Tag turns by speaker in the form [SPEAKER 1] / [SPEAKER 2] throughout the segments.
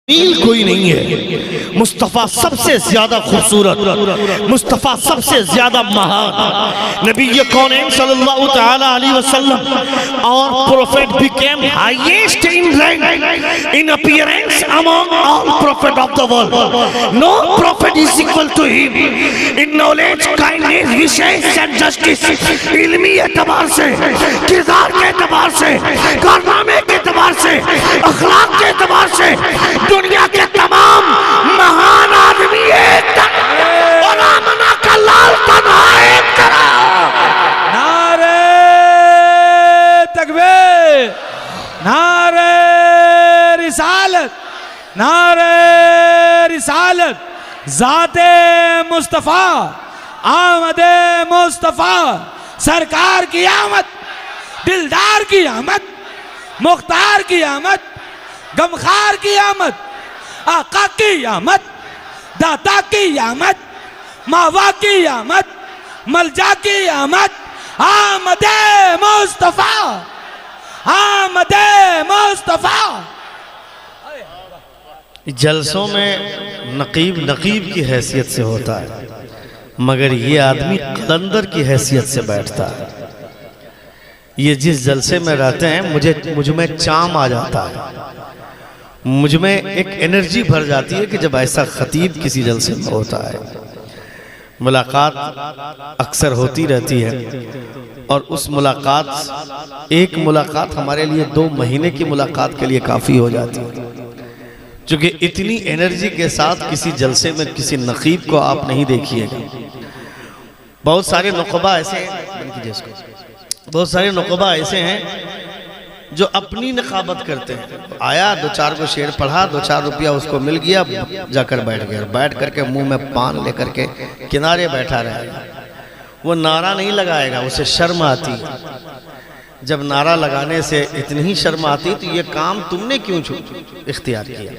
[SPEAKER 1] कोई नहीं है। मुस्तफ़ा सबसे ज्यादा खूबसूरत, मुस्तफ़ा सबसे ज्यादा महान, नबी कौनैन सल्लल्लाहु तआला अलैहि वसल्लम और prophet became highest in rank in appearance among all prophet of the world. No prophet is equal to him in knowledge, kindness, विशेष एंड जस्टिस। इल्मी एतबार से, किरदार के एतबार से, कारनामे के एतबार से, अखलाक के एतबार से दुनिया के तमाम महान आदमी एक और आमना का लाल तन्हा एक तरह।
[SPEAKER 2] नारे तकबीर, नारे रिसालत, नारे रिसालत। ज़ाते मुस्तफ़ा, आमदे मुस्तफ़ा, सरकार की आमद, दिलदार की आमद, मुख्तार की आमद, गमखार की आमद, आका की आमद, दाता की आमद, मावा की आमद, मलजा की आमद। आमदे मुस्तफ़ा, आमदे मुस्तफ़ा।
[SPEAKER 1] जलसों में नकीब नकीब की हैसियत से होता है, मगर ये आदमी कलंदर की हैसियत से बैठता है। ये जिस जलसे में रहते हैं मुझ में चाम आ जाता है, मुझ में एक एनर्जी भर जाती है कि जब ऐसा खतीब किसी जलसे में होता है। मुलाकात अक्सर होती रहती है और उस मुलाकात, एक मुलाकात हमारे लिए 2 महीने की मुलाकात के लिए काफ़ी हो जाती है, क्योंकि इतनी एनर्जी के साथ किसी जलसे में किसी नकीब को आप नहीं देखिएगा। बहुत सारे नुकबा ऐसे हैं, बहुत सारे नुकबा ऐसे हैं जो अपनी नकाबत करते हैं। आया 2-4 को शेर पढ़ा, 2-4 रुपया उसको मिल गया, जाकर बैठ गया, बैठ करके मुंह में पान लेकर के किनारे बैठा रहेगा। वो नारा नहीं लगाएगा, उसे शर्म आती है। जब नारा लगाने से इतनी ही शर्म आती तो ये काम तुमने क्यों इख्तियार किया,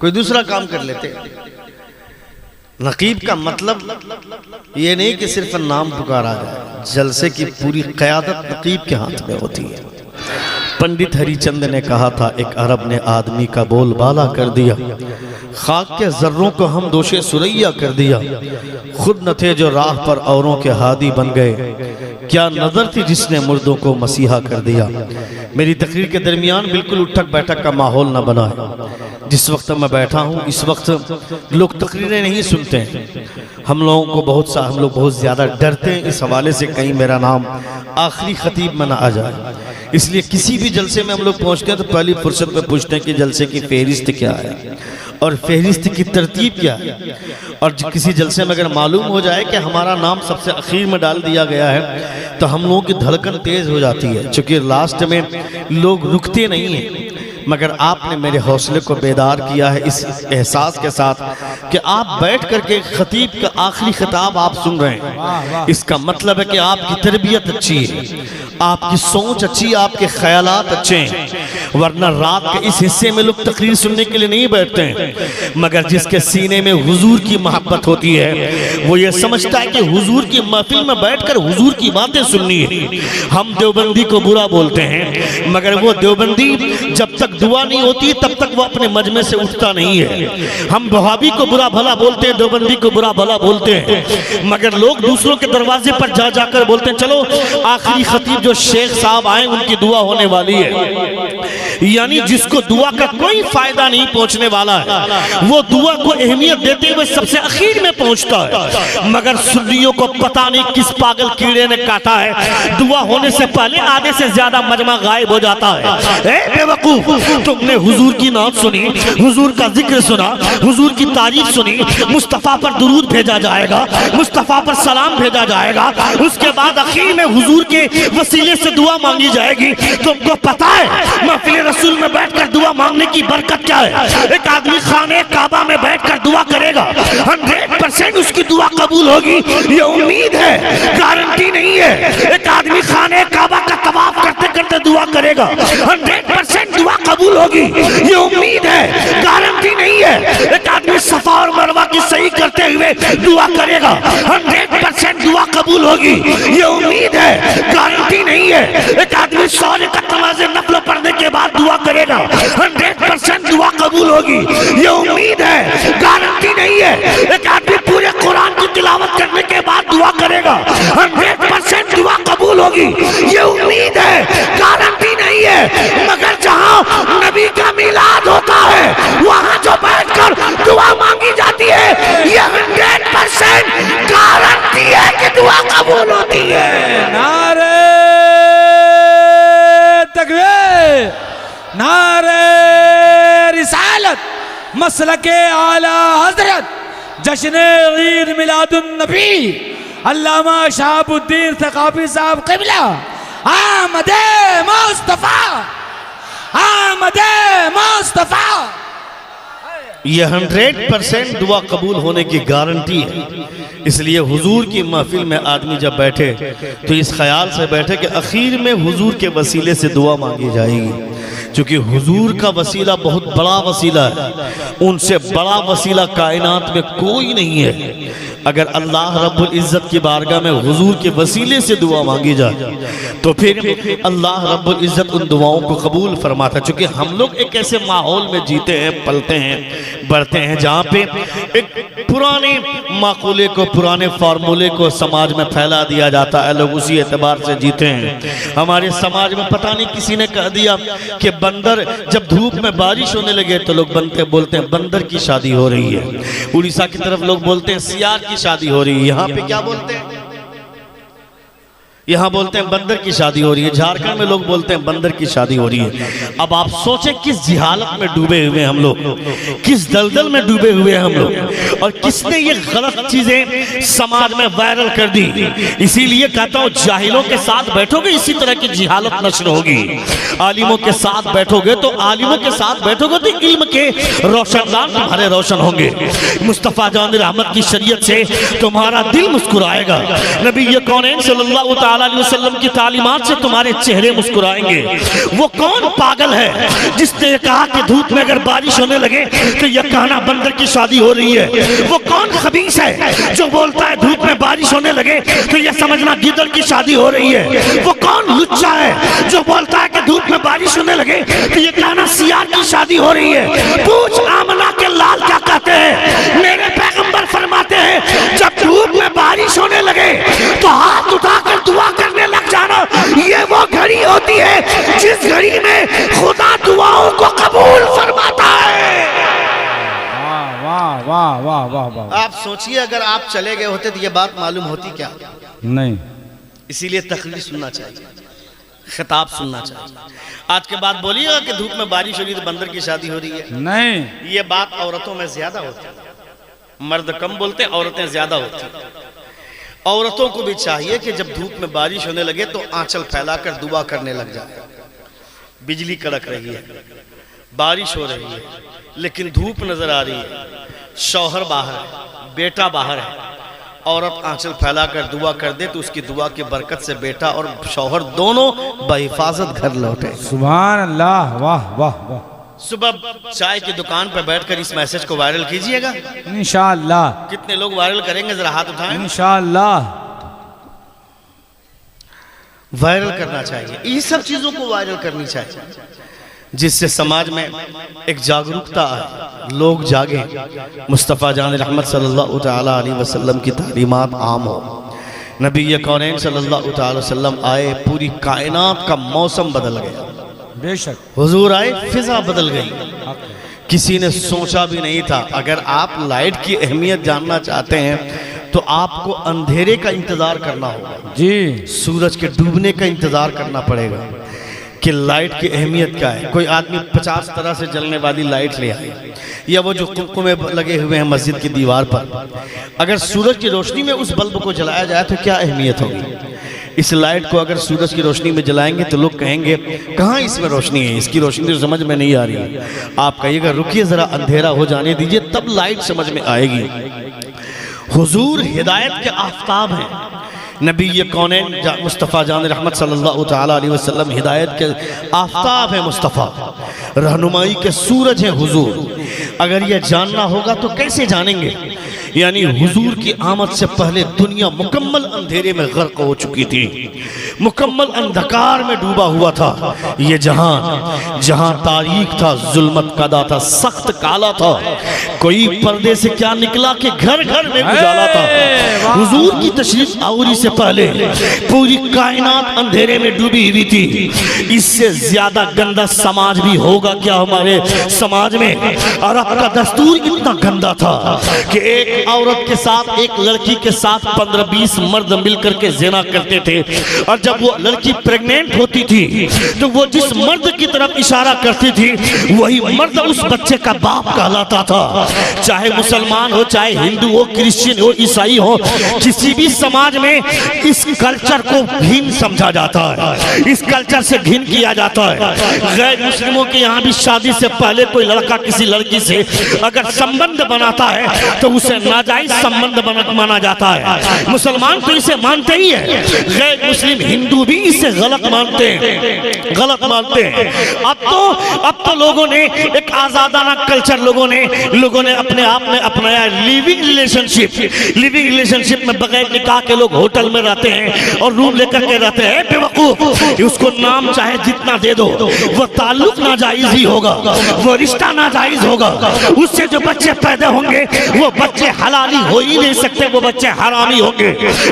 [SPEAKER 1] कोई दूसरा काम कर लेते। नकीब का मतलब ये नहीं कि सिर्फ नाम पुकारा जाए, जलसे की पूरी क़यादत नकीब के हाथ में होती है। पंडित हरिचंद ने कहा था, एक अरब ने आदमी का बोलबाला कर दिया, खाक के जर्रों को हम दोषे सुरैया कर दिया। खुद न थे जो राह पर औरों के हादी बन गए, क्या नजर थी जिसने मुर्दों को मसीहा कर दिया। मेरी तकरीर के दरमियान बिल्कुल उठक बैठक का माहौल न बना है। जिस वक्त मैं बैठा हूँ इस वक्त लोग तकरीरें नहीं सुनते हैं। हम लोग बहुत ज़्यादा डरते हैं इस हवाले से कहीं मेरा नाम आखिरी खतीब में ना आ जाए। इसलिए किसी भी जलसे में हम लोग पहुँचते हैं तो पहली फुर्सत में पूछते हैं कि जलसे की फहरिस्त क्या है और फहरिस्त की तरतीब क्या है। और किसी जलसे में अगर मालूम हो जाए कि हमारा नाम सबसे आखिर में डाल दिया गया है तो हम लोगों की धड़कन तेज़ हो जाती है, क्योंकि लास्ट में लोग रुकते नहीं हैं। मगर आपने मेरे हौसले को बेदार किया है इस एहसास के साथ कि आप बैठ करके खतीब का आखिरी खिताब आप सुन रहे हैं। इसका मतलब है कि आपकी तरबियत अच्छी है, आपकी सोच अच्छी है, आपके ख्यालात अच्छे हैं। वरना रात के इस हिस्से में लोग तकरीर सुनने के लिए नहीं बैठते हैं, मगर जिसके सीने में हुजूर की मोहब्बत होती है वो ये समझता है कि हुजूर की महफिल में बैठकर हुजूर की बातें सुननी है। हम देवबंदी को बुरा बोलते हैं, मगर वो देवबंदी जब तक दुआ नहीं होती तब तक वो अपने मजमे से उठता नहीं है। हम वहाबी को बुरा भला बोलते हैं, देवबंदी को बुरा भला बोलते हैं, मगर लोग दूसरों के दरवाजे पर जा जाकर बोलते हैं चलो आखिरी खतीब जो शेख साहब आए उनकी दुआ होने वाली है। यानी जिसको दुआ का कोई फायदा नहीं पहुंचने वाला है वो दुआ को अहमियत देते हुए सबसे आखिर में पहुंचता है। मगर सुन्नियों को पता नहीं किस पागल कीड़े ने काटा है, दुआ होने से पहले आधे से ज्यादा मजमा गायब हो जाता है। बेवकूफ, तुमने हुजूर की नात सुनी, हुजूर का जिक्र सुना, हुजूर की तारीफ सुनी, मुस्तफ़ा पर दुरूद भेजा जाएगा, मुस्तफ़ा पर सलाम भेजा जाएगा, उसके बाद आखिर में हुजूर के वसीले से दुआ मांगी जाएगी। तुमको पता है महफिल रसूल में बैठकर दुआ मांगने की बरकत क्या है? एक आदमी खाने काबा में बैठकर दुआ करेगा 100% उसकी दुआ कबूल होगी, ये उम्मीद है, गारंटी नहीं है। एक आदमी खाने काबा का तवाफ करते करते दुआ करेगा 100% दुआ कबूल होगी, ये उम्मीद है, गारंटी नहीं है। एक आदमी सफा और मरवा की सही करते हुए दुआ करेगा 100% दुआ कबूल होगी, ये उम्मीद है, गारंटी नहीं है। एक आदमी 100 रकात नमाज़ नफल पढ़ने के बाद दुआ करेगा 100% दुआ कबूल कबूल होगी। ये उम्मीद है, गारंटी नहीं है। एक आदमी पूरे कुरान की तिलावत करने के बाद दुआ करेगा, 100% दुआ कबूल होगी। ये उम्मीद है, गारंटी नहीं है। मगर जहां नबी का मिलाद होता है वहां जो बैठकर दुआ मांगी जाती है, ये 100% गारंटी है कि दुआ कबूल होती है।
[SPEAKER 2] नारे तकबीर, नारे रिसालत, मसलके आला हजरत, जश्न ईद मिलादुन नबी, अल्लामा शहाबुद्दीन सकाफी साहब क़िबला, आमदे मुस्तफा, आमदे मुस्तफा।
[SPEAKER 1] ये 100% दुआ कबूल होने की गारंटी है। इसलिए हुजूर की महफिल में आदमी जब बैठे तो इस ख्याल से बैठे कि आखिर में हुजूर के वसीले से दुआ मांगी जाएगी, क्योंकि हुजूर का वसीला बहुत बड़ा वसीला है। उनसे बड़ा वसीला कायनात में कोई नहीं है। अगर अल्लाह रब्बुल इज़्ज़त की बारगाह में हुजूर के वसीले से दुआ मांगी जाए तो फिर अल्लाह रब्बुल इज़्ज़त उन दुआओं को कबूल फरमाता। चूँकि हम लोग एक ऐसे माहौल में जीते हैं, पलते हैं, बढ़ते हैं जहाँ पे एक पुराने माकूले को, पुराने फार्मूले को समाज में फैला दिया जाता है। लोग उसी एतबार से जीते हैं। हमारे समाज में पता नहीं किसी ने कह दिया कि बंदर, जब धूप में बारिश होने लगे तो लोग बोलते हैं बंदर की शादी हो रही है। उड़ीसा की तरफ लोग बोलते हैं सियार की शादी हो रही है। यहाँ पे क्या बोलते हैं? यहाँ बोलते हैं बंदर की शादी हो रही है। झारखंड में लोग बोलते हैं बंदर की शादी हो रही है। अब आप सोचें किस जिहालत में डूबे हुए हम लोग, किस दलदल में डूबे हुए हम लोग, और किसने ये गलत चीजें समाज में वायरल कर दी। इसीलिए कहता हूँ जाहिलों के साथ बैठोगे इसी तरह की जिहालत नश्र होगी। आलिमों के साथ बैठोगे तो इल्म के रोशनदान तुम्हारे रोशन होंगे। मुस्तफ़ा जान रहमत की शरीयत से तुम्हारा दिल मुस्कुराएगा। नबी कौनैन सल्लल्लाहु अलैहि वसल्लम की तालीमात से तुम्हारे चेहरे मुस्कुराएंगे। वो कौन पागल है जिसने ये कहा कि धूप में अगर बारिश होने लगे तो ये कहना बंदर की शादी हो रही है? वो कौन खबीस है जो बोलता है धूप में बारिश होने लगे तो ये समझना गिदड़ की शादी हो रही है? वो कौन लुच्चा है जो बोलता है कि धूप में बारिश होने लगे तो ये कहना सियार की शादी हो रही है? पूछ आमना के लाल क्या कहते हैं। मेरे पैगंबर फरमाते हैं जब धूप में बारिश होने लगे तो हाथ उठाकर दुआ करने लग जाना। ये वो घड़ी होती है जिस घड़ी में खुदा दुआओं को कबूल फरमाता है।
[SPEAKER 2] वाह वाह वाह वाह वाह।
[SPEAKER 1] आप सोचिए अगर आप चले गए होते तो ये बात मालूम होती क्या?
[SPEAKER 2] नहीं।
[SPEAKER 1] इसीलिए तकरीर सुनना चाहिए, खिताब सुनना चाहिए। आज के बाद बोलिएगा कि धूप में बारिश हो रही तो बंदर की शादी हो रही है।
[SPEAKER 2] नहीं,
[SPEAKER 1] ये बात औरतों में ज्यादा होती है। मर्द कम बोलते, औरतें ज्यादा होती। औरतों को भी चाहिए कि जब धूप में बारिश होने लगे तो आंचल फैलाकर दुआ करने लग जाए। बिजली कड़क रही है, बारिश हो रही है, लेकिन धूप नजर आ रही है, शौहर बाहर है, बेटा बाहर है, औरत आंचल फैलाकर दुआ कर दे तो उसकी दुआ की बरकत से बेटा और शौहर दोनों बहिफाजत घर लौटे।
[SPEAKER 2] सुभान अल्लाह, वाह वाह वाह।
[SPEAKER 1] सुबह चाय की दुकान पर बैठकर इस मैसेज को वायरल कीजिएगा।
[SPEAKER 2] इंशाअल्लाह।
[SPEAKER 1] कितने लोग वायरल करेंगे जरा हाथ उठाएं।
[SPEAKER 2] इंशाअल्लाह
[SPEAKER 1] वायरल करना चाहिए, इन सब चीजों को वायरल करनी चाहिए जिससे समाज में एक जागरूकता आए, लोग जागे, मुस्तफ़ा जान रहमत सल्लल्लाहु तआला अलैहि वसल्लम की तालीमात आम हो। नबी कौनैन सल्लल्लाहु तआला वसल्लम आए, पूरी कायनात का मौसम बदल गया।
[SPEAKER 2] बेशक
[SPEAKER 1] हुजूर आए, फिजा बदल गई। किसी ने सोचा भी नहीं था। अगर आप लाइट की अहमियत जानना चाहते हैं तो आपको अंधेरे का इंतजार करना होगा
[SPEAKER 2] जी,
[SPEAKER 1] सूरज के डूबने का इंतजार करना पड़ेगा कि लाइट की अहमियत क्या है। कोई आदमी 50 तरह से जलने वाली लाइट ले आए, या वो जो कुमकुमे लगे हुए हैं मस्जिद की दीवार पर, अगर सूरज की रोशनी में उस बल्ब को जलाया जाए तो क्या अहमियत होगी। इस लाइट को अगर सूरज की रोशनी में जलाएंगे तो लोग कहेंगे कहाँ इसमें रोशनी है, इसकी रोशनी तो समझ में नहीं आ रही है। आप कहिएगा रुकिए जरा, अंधेरा हो जाने दीजिए, तब लाइट समझ में आएगी। हुजूर हिदायत के आफताब हैं। नबी कौनैन मुस्तफ़ा जान रहमत सल्लल्लाहु तआला अलैहि वसल्लम हिदायत के आफताब हैं। मुस्तफ़ा रहनुमाई के सूरज हैं हुजूर। अगर ये जानना होगा तो कैसे जानेंगे? यानी हुजूर की आमद से पहले दुनिया मुकम्मल अंधेरे में गर्क हो चुकी थी, मुकम्मल अंधकार में डूबा हुआ था। ये जहां जहां तारीख था, जुल्मत कदा था, सख्त काला था। कोई पर्दे से क्या निकला कि घर घर में उजाला था। हुजूर की तशरीफ आवरी से पहले पूरी कायनात अंधेरे में डूबी हुई थी। इससे ज्यादा गंदा समाज भी होगा क्या हमारे समाज में? और आपका दस्तूर इतना गंदा था कि एक औरत के साथ, एक लड़की के साथ 15-20 मर्द मिलकर के ज़िना करते थे। और जब वो लड़की प्रेग्नेंट होती थी तो वो जिस मर्द की तरफ इशारा करती थी वही मर्द उस बच्चे का बाप कहलाता था। चाहे मुसलमान हो, चाहे हिंदू हो, क्रिश्चियन हो, ईसाई हो, किसी भी समाज में इस कल्चर को घिन समझा जाता है, इस कल्चर से घिन किया जाता है। गैर मुस्लिमों के यहाँ भी शादी से पहले कोई लड़का किसी लड़की से अगर संबंध बनाता है तो उसे नाजायज संबंध माना जाता है। मुसलमान तो इसे मानते ही है, गैर मुस्लिम हिंदू भी इसे गलत मानते हैं, गलत मानते हैं। अब तो लोगों ने एक आजादाना कल्चर लोगों ने अपने आप में अपनाया। लिविंग रिलेशनशिप में बगैर निकाह के लोग होटल में रहते हैं और रूम लेकर के रहते हैं। बेवकूफ, उसको नाम चाहे जितना दे दो, वो ताल्लुक नाजायज ही होगा, वो रिश्ता नाजायज होगा। उससे जो बच्चे पैदा होंगे वो बच्चे हलाली हो ही नहीं सकते, वो बच्चे हरामी होंगे।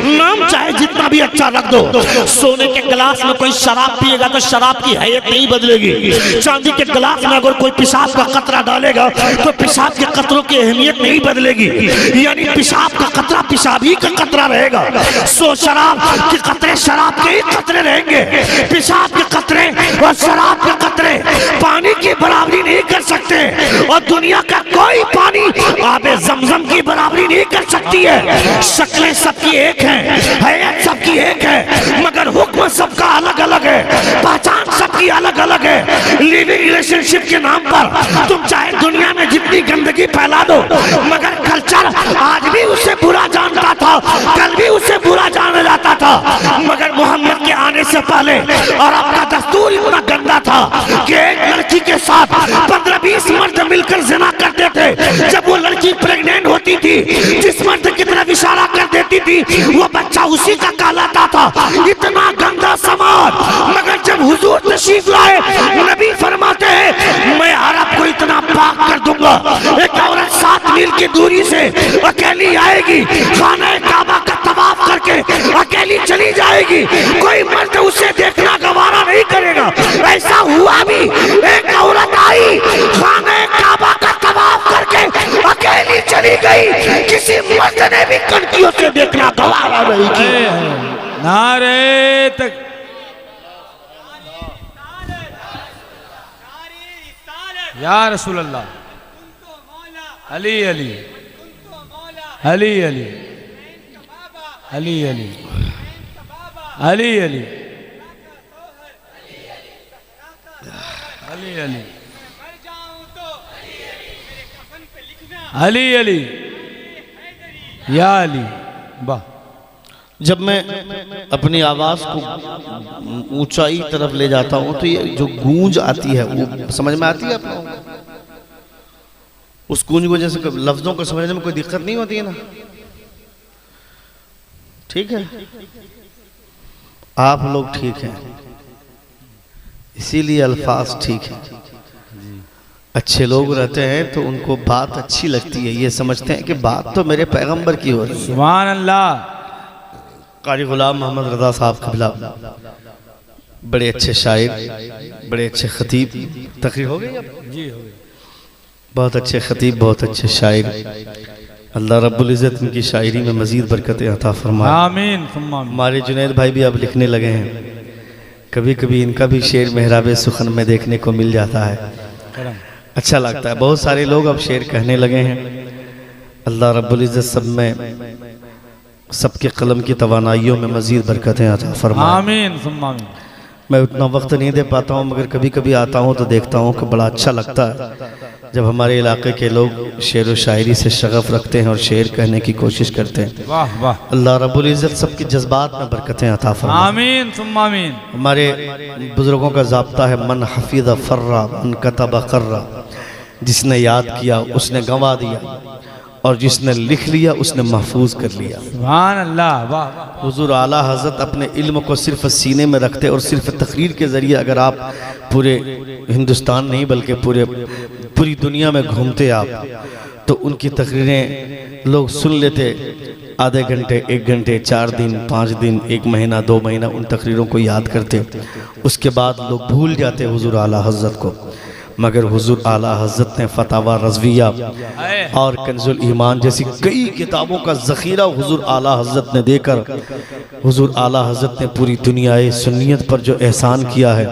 [SPEAKER 1] नाम चाहे जितना भी अच्छा रख दो, सोने के गिलास में कोई शराब पिएगा तो शराब की हैयत नहीं बदलेगी। चांदी के गिलास में अगर कोई पेशाब का कतरा डालेगा तो पेशाब के कतरों की अहमियत नहीं बदलेगी। यानी पेशाब का कतरा पेशाब ही का कतरा रहेगा। सो शराब के कतरे शराब के ही कतरे रहेंगे। पेशाब के कतरे और शराब के कतरे पानी की बराबरी नहीं कर सकते, और दुनिया का कोई पानी आबे ज़मज़म की बराबरी नहीं कर सकती है। शक्लें सबकी एक हैं, हैयत सबकी एक है, मगर हुक्म सबका अलग अलग है, पहचान सबकी अलग अलग है। लिविंग रिलेशनशिप के नाम पर तुम चाहे दुनिया में जितनी गंदगी फैला दो, मगर कल्चर आज भी उसे बुरा जानता था, कल भी उसे बुरा जाना जाता था। मगर मोहम्मद के आने से पहले और आपका दस्तूर इतना गंदा था कि एक लड़की के साथ 15-20 मर्द मिलकर ज़िना करते थे। जब वो लड़की प्रेग्नेंट होती थी, जिस मर्द की तरफ इशारा कर देती थी वो बच्चा उसी का कहलाता था। इतना गंदा समाज। मगर जब हुजूर तशरीफ लाए, नबी फरमाते हैं मैं अरब को इतना पाक कर दूंगा। एक औरत 7 मील की दूरी से अकेली आएगी, खाना काबा का तवाफ करके अकेली चली जाएगी, कोई मर्द उसे देखना गवारा नहीं करेगा। ऐसा हुआ भी, एक औरत आई, खाना काबा का तवाफ करके अकेली चली गई, किसी मर्द ने भी कनकियों से देखना गवारा नहीं किया।
[SPEAKER 2] नारे तक या रसूल अल्लाह, अली अली अली अली अली अली अली अली अली अली अली अली या अली। वाह।
[SPEAKER 1] जब मैं अपनी आवाज़ को ऊंचाई तरफ ले जाता हूँ तो ये जो गूंज आती है वो समझ में आती है आप लोगों को? उस गूंज को जैसे लफ्ज़ों को समझने में कोई दिक्कत नहीं होती है ना? ठीक है, आप लोग ठीक हैं, इसीलिए अल्फाज ठीक है। अच्छे लोग रहते हैं तो उनको बात अच्छी लगती है, ये समझते हैं कि बात तो मेरे पैगंबर की हो रही है।
[SPEAKER 2] सुभान अल्लाह।
[SPEAKER 1] कारी गुलाम मोहम्मद रज़ा साहब कबिला बड़े अच्छे शायर, बड़े अच्छे खतीब। तकरीर हो गई अब?
[SPEAKER 2] जी हो गई।
[SPEAKER 1] बहुत अच्छे खतीब, बहुत अच्छे शायर। अल्लाह रब्बुल इज़्ज़त इनकी शायरी में मज़ीद बरकतें अता फरमाए।
[SPEAKER 2] आमीन।
[SPEAKER 1] हमारे जुनैद भाई भी अब लिखने लगे हैं, कभी कभी इनका भी शेर मेहराबे सुखन में देखने को मिल जाता है, अच्छा लगता है। बहुत सारे लोग अब शेर कहने लगे हैं। अल्लाह रब्बुल इज़्ज़त सब में, सबके कलम की तवानाइयों में मज़ीद बरकतें अता फरमाए।
[SPEAKER 2] आमीन सुम्मा आमीन।
[SPEAKER 1] मैं उतना वक्त नहीं दे पाता हूँ, मगर कभी कभी आता हूँ तो देखता हूँ कि बड़ा अच्छा लगता है जब हमारे इलाके के लोग शेर व शायरी से शगफ रखते हैं और शेर कहने की कोशिश करते हैं।
[SPEAKER 2] वाह वाह।
[SPEAKER 1] अल्लाह रब्बुल इज़्ज़त सबके जज्बात में बरकतें अता फरमाए।
[SPEAKER 2] आमीन सुम्मा आमीन।
[SPEAKER 1] हमारे बुजुर्गों का ज़ाब्ता है, मन हफीज़ फर्रा मन कतब कर्रा, जिसने याद किया उसने गंवा दिया, और जिसने लिख लिया उसने महफूज कर लिया।
[SPEAKER 2] सुभान अल्लाह, वाह वाह।
[SPEAKER 1] हुजूर आला हज़रत अपने इल्म को सिर्फ सीने में रखते और सिर्फ तकरीर के ज़रिए अगर आप पूरे हिंदुस्तान नहीं बल्कि पूरी दुनिया में घूमते आप तो उनकी तकरीरें लोग सुन लेते, आधे घंटे, 1 घंटे, 4 दिन, 5 दिन, 1 महीना, 2 महीना उन तकरीरों को याद करते, उसके बाद लोग भूल जाते हुजूर आला हज़रत को। मगर हुजूर आला हज़रत ने फतावा रज़विया और कंजुल ईमान जैसी कई किताबों का ज़ख़ीरा हुजूर आला हज़रत ने देकर हुजूर आला हज़रत ने पूरी दुनियाए सुन्नियत पर जो एहसान किया है,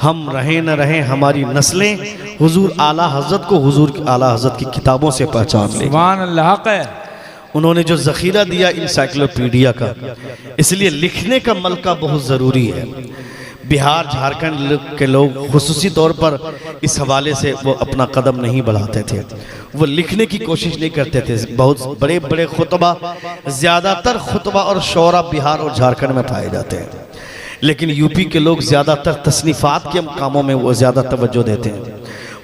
[SPEAKER 1] हम रहें न रहें हमारी नस्लें हुजूर आला हज़रत को हुजूर आला हज़रत की किताबों से पहचान लें।
[SPEAKER 2] सुभान अल्लाह है।
[SPEAKER 1] उन्होंने जो ज़ख़ीरा दिया इंसाइक्लोपीडिया का, इसलिए लिखने का मलका बहुत ज़रूरी है। बिहार झारखंड के लोग खुसूसी तौर पर इस हवाले से वो अपना कदम नहीं बढ़ाते थे, वो लिखने की कोशिश नहीं करते थे। बहुत बड़े बड़े खुतबा, ज़्यादातर खुतबा और शौरा बिहार और झारखंड में पाए जाते हैं, लेकिन यूपी के लोग ज़्यादातर तसनीफ़ात के कामों में वो ज़्यादा तवज्जो देते हैं,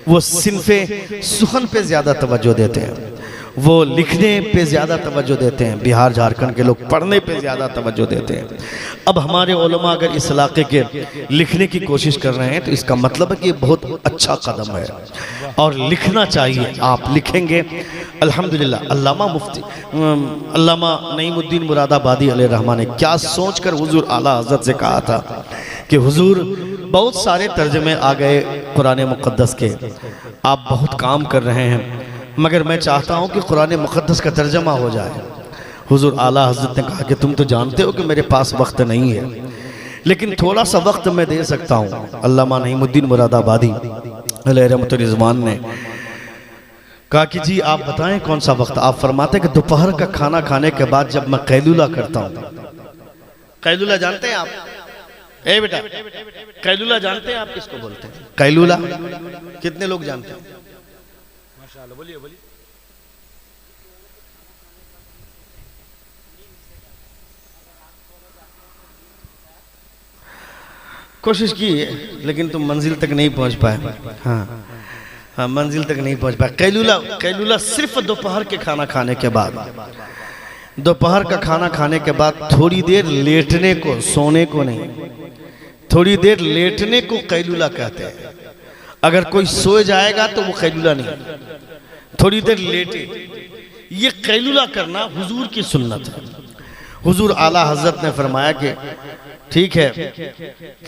[SPEAKER 1] वो सिनफ़े सुखन पे ज़्यादा तवज्जो देते हैं, वो लिखने पे ज़्यादा तवज्जो देते हैं। बिहार झारखंड के लोग पढ़ने पे ज़्यादा तवज्जो देते हैं। अब हमारे उलमा अगर इस इलाके के लिखने की कोशिश कर रहे हैं तो इसका मतलब है कि ये बहुत अच्छा कदम है और लिखना चाहिए। आप लिखेंगे अल्हम्दुलिल्लाह। अल्लामा नईमुद्दीन मुरादाबादी अलैहिर्रहमा ने क्या सोचकर हुजूर आला हज़रत से कहा था कि हुजूर बहुत सारे तर्जमे आ गए कुरान मुक़द्दस के, आप बहुत काम कर रहे हैं, मगर मैं चाहता हूँ कि कुरान मुक़द्दस का तर्जमा हो जाए। हुजूर आला हज़रत ने कहा कि तुम तो जानते हो कि मेरे पास वक्त नहीं है, लेकिन थोड़ा सा वक्त मैं दे सकता हूँ। अल्लामा नईमुद्दीन मुरादाबादी अलैहि रहमतुर रिज़वान ने कहा कि जी आप बताएं कौन सा वक्त। आप फरमाते कि दोपहर का खाना खाने के बाद जब मैं कैलूला करता हूँ। कैलूला जानते हैं आप? ए बेटा, कैलूला जानते हैं आप किसको बोलते हैं? कैलूला कितने लोग जानते हैं? माशाअल्लाह, बोलिए बोलिए। कोशिश की लेकिन तुम मंजिल तक नहीं पहुंच पाए। हाँ, मंजिल तक नहीं पहुंच पाए। कैलूला सिर्फ दोपहर के खाना खाने के बाद, दोपहर का खाना खाने के बाद थोड़ी देर लेटने को, सोने को नहीं, थोड़ी देर लेटने को कैलूला कहते हैं। अगर कोई सो जाएगा तो वो कैलूला नहीं, थोड़ी देर लेटे, ये कैलूला करना हुजूर की सुन्नत है। हुजूर आला हज़रत ने फरमाया कि ठीक है,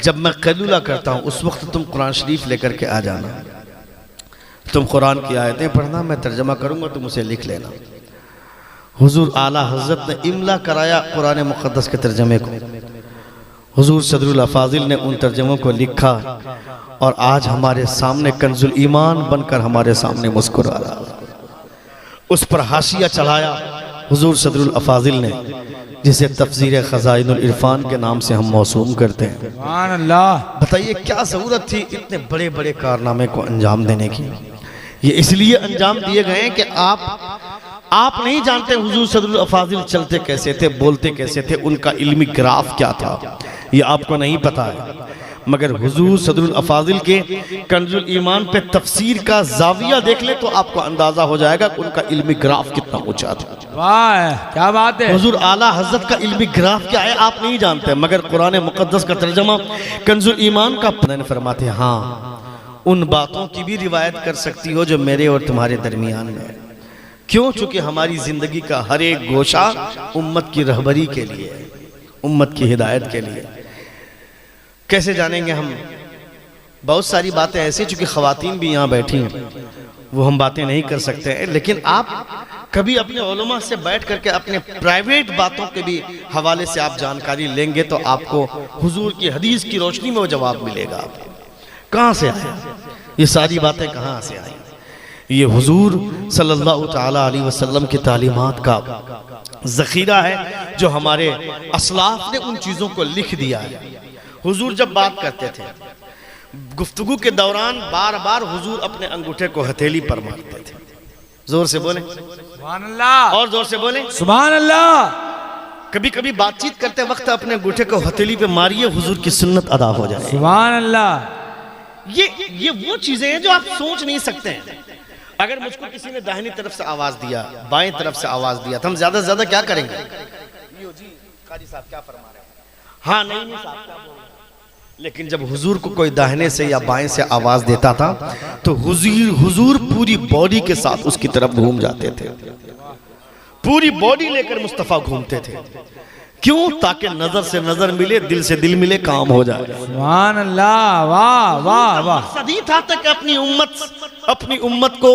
[SPEAKER 1] जब मैं कैलूला करता हूँ उस वक्त तुम कुरान शरीफ लेकर के आ जाना, तुम कुरान की आयतें पढ़ना, मैं तर्जमा करूँगा, तुम उसे लिख लेना। हुजूर आला हज़रत ने इमला कराया कुरान मुक़द्दस के तर्जमे को। हुजूर सदरुल अफाजिल ने उन तर्जमों को लिखा और आज हमारे सामने कंजुल ईमान बनकर हमारे सामने मुस्कुरा रहा। उस पर हाशिया चढ़ाया हुजूर सदरुल अफाजिल ने, जिसे तफसीर ख़ज़ाइनुल इरफान के नाम से हम मौसूम करते हैं।
[SPEAKER 2] सुभान अल्लाह।
[SPEAKER 1] बताइए क्या ज़रूरत थी इतने बड़े बड़े कारनामे को अंजाम देने की? ये इसलिए अंजाम दिए गए हैं कि आप नहीं जानते हुजूर सदरुल अफाजिल चलते कैसे थे, बोलते कैसे थे, उनका इल्मी ग्राफ क्या था, ये आपको नहीं पता है। मगर हुजूर सदरुल अफाजिल के कंजुल ईमान पे तफसीर का जाविया देख ले तो आपको अंदाजा हो जाएगा कि उनका इल्मी ग्राफ कितना ऊंचा था।
[SPEAKER 2] वाह, क्या बात है।
[SPEAKER 1] हुजूर आला हज़रत का इल्मी ग्राफ क्या है आप नहीं जानते, मगर कुरान मुक़द्दस का तर्जमा कंजुल ईमान का पढ़ने फरमाते हैं, हाँ उन बातों की भी रिवायत कर सकती हो जो मेरे और तुम्हारे दरमियान में है। क्यों? चूंकि हमारी जिंदगी का हर एक गोशा उम्मत की रहबरी के लिए, उम्मत की हिदायत के लिए। कैसे जानेंगे हम? बहुत सारी बातें ऐसी, चूंकि ख़वातीन भी यहाँ बैठी हैं, वो हम बातें नहीं कर सकते हैं, लेकिन आप कभी अपने उलमा से बैठ करके अपने प्राइवेट बातों के भी हवाले से आप जानकारी लेंगे तो आपको हुजूर की हदीस की रोशनी में वो जवाब मिलेगा। आपको कहाँ से आया ये सारी बातें, कहाँ से आई? ये हुजूर सल्लल्लाहु ताला अलैहि वसल्लम की तालीमात का ज़ख़ीरा है जो हमारे असलाफ ने उन चीज़ों को लिख दिया है। हुजूर जब बात करते थे, गुफ्तगू के दौरान बार बार हुजूर अपने अंगूठे को हथेली पर मारते थे। जोर से बोले
[SPEAKER 2] सुभान अल्लाह, और
[SPEAKER 1] जोर से बोले
[SPEAKER 2] सुभान अल्लाह।
[SPEAKER 1] कभी कभी बातचीत करते वक्त अपने अंगूठे को हथेली पे मारिए, हुजूर की सुन्नत अदा हो जाए।
[SPEAKER 2] सुभान अल्लाह।
[SPEAKER 1] ये वो चीजें हैं जो आप सोच नहीं सकते हैं। अगर मुझको किसी ने दाहिनी तरफ से आवाज दिया, बाएं तरफ से आवाज दिया, तो हम ज्यादा से ज्यादा क्या करेंगे? जी काजी साहब क्या फरमा रहे हैं? हाँ नहीं साहब क्या बोल रहे हैं? लेकिन जब हुजूर को कोई दाहिने से या बाएं से आवाज देता था तो हुजूर पूरी बॉडी के साथ उसकी तरफ घूम जाते थे, पूरी बॉडी लेकर मुस्तफा घूमते थे। क्यों? ताकि नजर से नजर मिले, दिल से दिल मिले, काम हो जाए।
[SPEAKER 2] सुभान अल्लाह, वाह वाह वाह।
[SPEAKER 1] मकसद था तक अपनी उम्मत को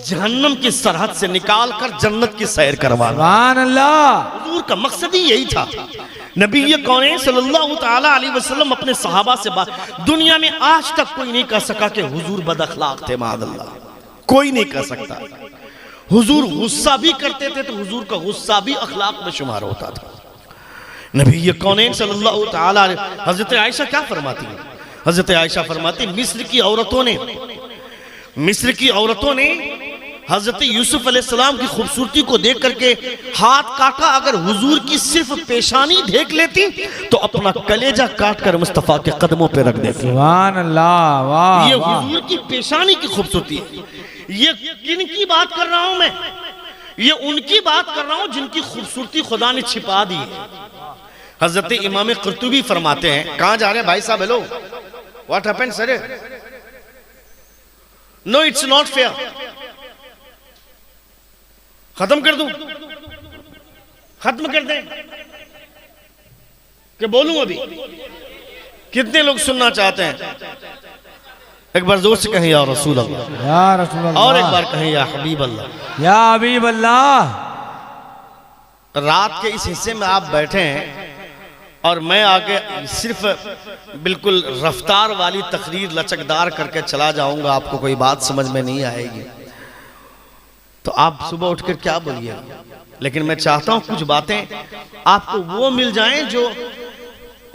[SPEAKER 1] जहन्नम की सरहद से निकाल कर जन्नत की सैर करवाना।
[SPEAKER 2] सुभान अल्लाह।
[SPEAKER 1] हुजूर का मकसद ही यही था। नबी कौन सल्लल्लाहु ताला अलैहि वसल्लम अपने सहाबा से बात, दुनिया में आज तक कोई नहीं कह सका कि हुजूर बद अखलाक थे, माअल्लाह, कोई नहीं कह सकता। हुजूर गुस्सा भी करते थे तो हुजूर का गुस्सा भी अखलाक में शुमार होता था। नबी कौन सल्लल्लाहु ताला अलैहि, हजरत आयशा क्या फरमाती है? हजरत आयशा फरमाती, मिस्र की औरतों ने हजरत यूसुफ अलैहिस्सलाम की खूबसूरती को देख करके हाथ काटा, अगर हुजूर की सिर्फ पेशानी देख लेती तो अपना कलेजा काट कर मुस्तफा के कदमों पे रख देती।
[SPEAKER 2] सुभान अल्लाह, वाह।
[SPEAKER 1] ये हुजूर की पेशानी की खूबसूरती है। ये किन की बात कर रहा हूं मैं? ये उनकी बात कर रहा हूं जिनकी खूबसूरती खुदा ने छिपा दी है। हजरत इमाम कुर्तुबी फरमाते हैं, कहां जा रहे हैं भाई साहब? Hello, what happened sir? No it's not fair. खत्म कर दूं? खत्म कर दें कि बोलूं? अभी कितने लोग सुनना चाहते हैं? एक बार जोर से कहें या रसूल अल्लाह,
[SPEAKER 2] या रसूल अल्लाह,
[SPEAKER 1] और एक बार कहें या हबीब अल्लाह,
[SPEAKER 2] या हबीब अल्लाह।
[SPEAKER 1] रात के इस हिस्से में आप बैठे हैं और मैं आगे सिर्फ बिल्कुल रफ्तार वाली तकरीर लचकदार करके चला जाऊंगा, आपको कोई बात समझ में नहीं आएगी तो आप सुबह उठकर क्या बोलिएगा। लेकिन मैं चाहता हूं कुछ बातें आपको वो मिल जाएं जो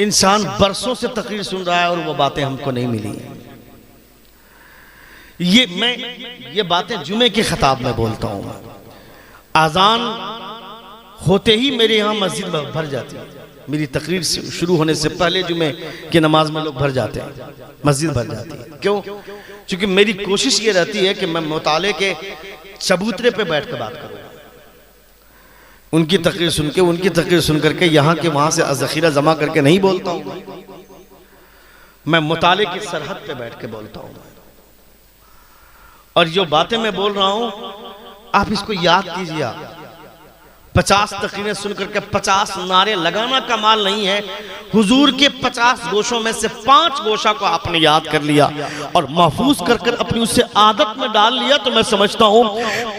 [SPEAKER 1] इंसान बरसों से तकरीर सुन रहा है और वो बातें हमको नहीं मिली। ये बातें जुमे के खिताब में बोलता हूं। आजान होते ही मेरे यहाँ मस्जिद भर जाती है। मेरी तकरीर शुरू होने से पहले जुमे की नमाज में लोग भर जाते हैं, मस्जिद भर जाती है। क्यों? क्योंकि मेरी कोशिश ये रहती है कि मैं मुताले के चबूतरे पे बैठ कर बात करूं, उनकी तकरीर सुन करके यहाँ के वहां से ज़ख़ीरा जमा करके नहीं बोलता हूं। मैं मुताले की सरहद पे बैठ के बोलता हूं। और जो बातें मैं बोल रहा हूं आप इसको याद कीजिए। 50 तकरीरें सुन करके 50 नारे लगाना कमाल नहीं है। हुजूर के 50 गोशों में से 5 गोशा को आपने याद कर लिया और महफूज कर कर अपनी उससे आदत में डाल लिया तो मैं समझता हूं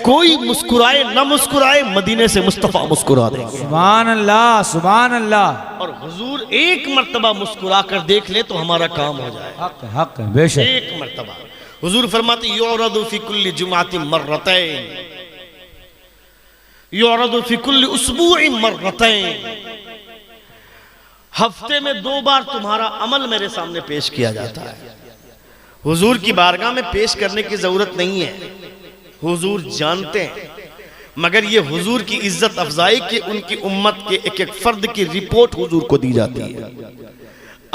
[SPEAKER 1] कोई मुस्कुराए न मुस्कुराए, मदीने से मुस्तफा मुस्कुरा देंगे।
[SPEAKER 2] सुभान अल्लाह, सुभान अल्लाह।
[SPEAKER 1] और हुजूर एक मर्तबा मुस्कुरा कर देख ले तो हमारा काम हो जाए।
[SPEAKER 2] हक हक बेशक।
[SPEAKER 1] एक मर्तबा हुजूर फरमाते युरदु फी कुल्ली जुमातिन मर्रतैन, युरदु फी कुल्ली उसबुइन मर्रतैन। हफ्ते में 2 बार तुम्हारा अमल मेरे सामने पेश किया जाता है। हुजूर की बारगाह में पेश करने की जरूरत नहीं है, हुजूर जानते हैं। मगर ये हुजूर की इज्जत अफजाई की उनकी उम्मत के एक एक फर्द की रिपोर्ट हुजूर को दी जाती है।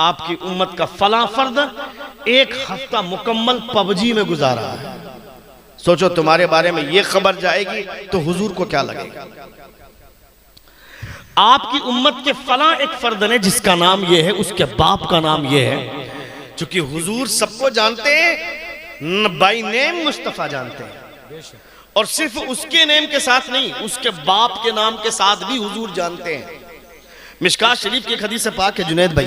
[SPEAKER 1] आपकी उम्मत का फला फर्द 1 हफ्ता मुकम्मल पबजी में गुजारा है। सोचो तुम्हारे बारे में ये खबर जाएगी तो हुजूर को क्या लगेगा। आपकी उम्मत के फला एक फर्द ने जिसका नाम ये है, उसके बाप का नाम ये है, क्योंकि हुजूर सबको जानते हैं, बाई नेम मुस्तफा जानते हैं। और सिर्फ उसके नेम के साथ नहीं, उसके बाप के नाम के साथ भी हुजूर जानते हैं। मिशकात शरीफ की एक हदीस पाक है जुनैद भाई,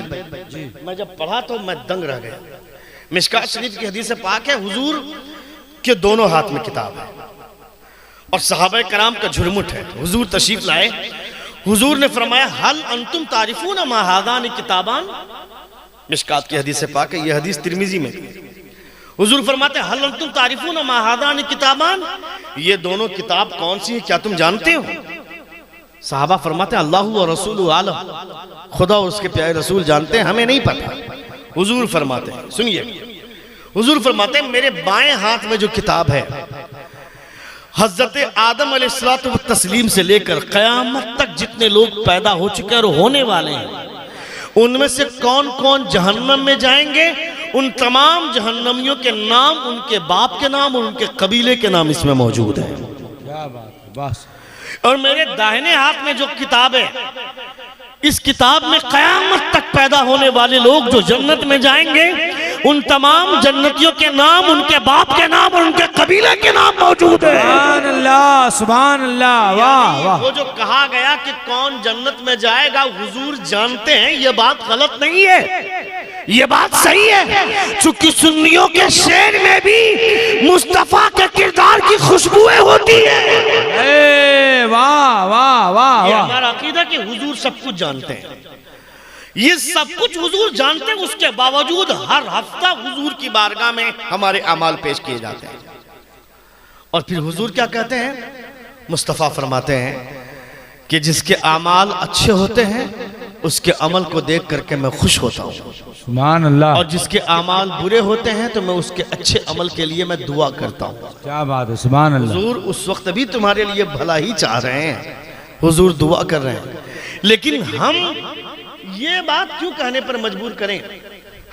[SPEAKER 1] मैं जब पढ़ा तो मैं दंग रह गया। मिशकात शरीफ की हदीस पाक है, हुजूर के दोनों हाथ में किताब है और सहाबा कराम का झुरमुट है। हुजूर तशरीफ लाए, हुजूर ने फरमाया हल अंतुम तारिफून मा हादानी किताबान। मिशकात की हदीस पाक है, यह हदीस तिरमिजी में। हुजूर फरमाते हल अंतुम तारिफून मा हादानी किताबान, ये दोनों किताब कौन सी है, क्या तुम जानते हो? सहाबा फरमाते अल्लाह व रसूलु आलम, खुदा और उसके प्यारे रसूल जानते हैं, हमें नहीं पता। हुजूर फरमाते हैं, सुनिए, हुजूर फरमाते हैं मेरे बाएं हाथ में जो किताब है, हजरत आदम अलैहिस्सलातु व तस्लीम से लेकर क़यामत तक जितने लोग पैदा हो चुके हैं और होने वाले हैं, उनमें से कौन कौन जहन्नम में जाएंगे उन तमाम जहन्नमियों के नाम, उनके बाप के नाम और उनके कबीले के नाम इसमें मौजूद है।
[SPEAKER 2] क्या बात है, बस।
[SPEAKER 1] और मेरे दाहिने हाथ में जो किताब है, इस किताब में कयामत तक पैदा होने वाले लोग जो जन्नत में जाएंगे, उन तमाम जन्नतियों के नाम, उनके बाप के नाम और उनके कबीले के नाम मौजूद है।
[SPEAKER 2] सुभान अल्लाह, सुभान अल्लाह, वाह वाह।
[SPEAKER 1] वो जो कहा गया कि कौन जन्नत में जाएगा, हुजूर जानते हैं, ये बात गलत नहीं है, ये बात सही है। चूंकि सुन्नियों के शेर में भी मुस्तफा के किरदार की खुशबुएं होती है।
[SPEAKER 2] वाह वाह वाह
[SPEAKER 1] ये
[SPEAKER 2] वाह।
[SPEAKER 1] हमारा अकीदा कि हुजूर सब कुछ जानते हैं, ये सब कुछ हुजूर जानते हैं। उसके बावजूद हर हफ्ता हुजूर की बारगाह में हमारे अमाल पेश किए जाते हैं। और फिर हुजूर क्या कहते हैं? मुस्तफ़ा फरमाते हैं कि जिसके अमाल अच्छे होते हैं उसके अमल को देख करके मैं खुश होता हूँ,
[SPEAKER 2] सुभान अल्लाह।
[SPEAKER 1] और जिसके अमाल बुरे होते हैं तो मैं उसके अच्छे अमल के लिए मैं दुआ करता हूँ।
[SPEAKER 2] क्या बात है, सुभान अल्लाह।
[SPEAKER 1] हुजूर उस वक्त भी तुम्हारे लिए भला ही चाह रहे हैं, हुजूर दुआ कर रहे हैं। लेकिन हम ये बात क्यों कहने पर मजबूर करें?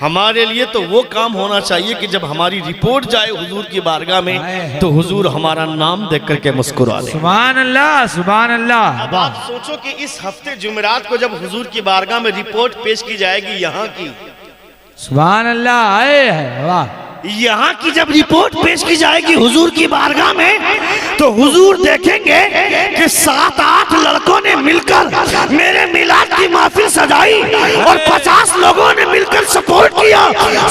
[SPEAKER 1] हमारे लिए तो वो काम होना चाहिए कि जब हमारी रिपोर्ट जाए हुजूर की बारगाह में तो हुजूर हमारा नाम देख करके मुस्कुरा ले।
[SPEAKER 2] सुभान अल्लाह, सुभान अल्लाह।
[SPEAKER 1] अब आप सोचो कि इस हफ्ते जुमेरात को जब हुजूर की बारगाह में रिपोर्ट पेश की जाएगी, यहाँ की,
[SPEAKER 2] सुभान अल्लाह, आए है, वाह।
[SPEAKER 1] यहाँ की जब रिपोर्ट पेश की जाएगी हुजूर की बारगाह में, तो हुजूर देखेंगे कि 7-8 लड़कों ने मिलकर मेरे मिलाद की महफिल सजाई और 50 लोगों ने मिलकर सपोर्ट किया,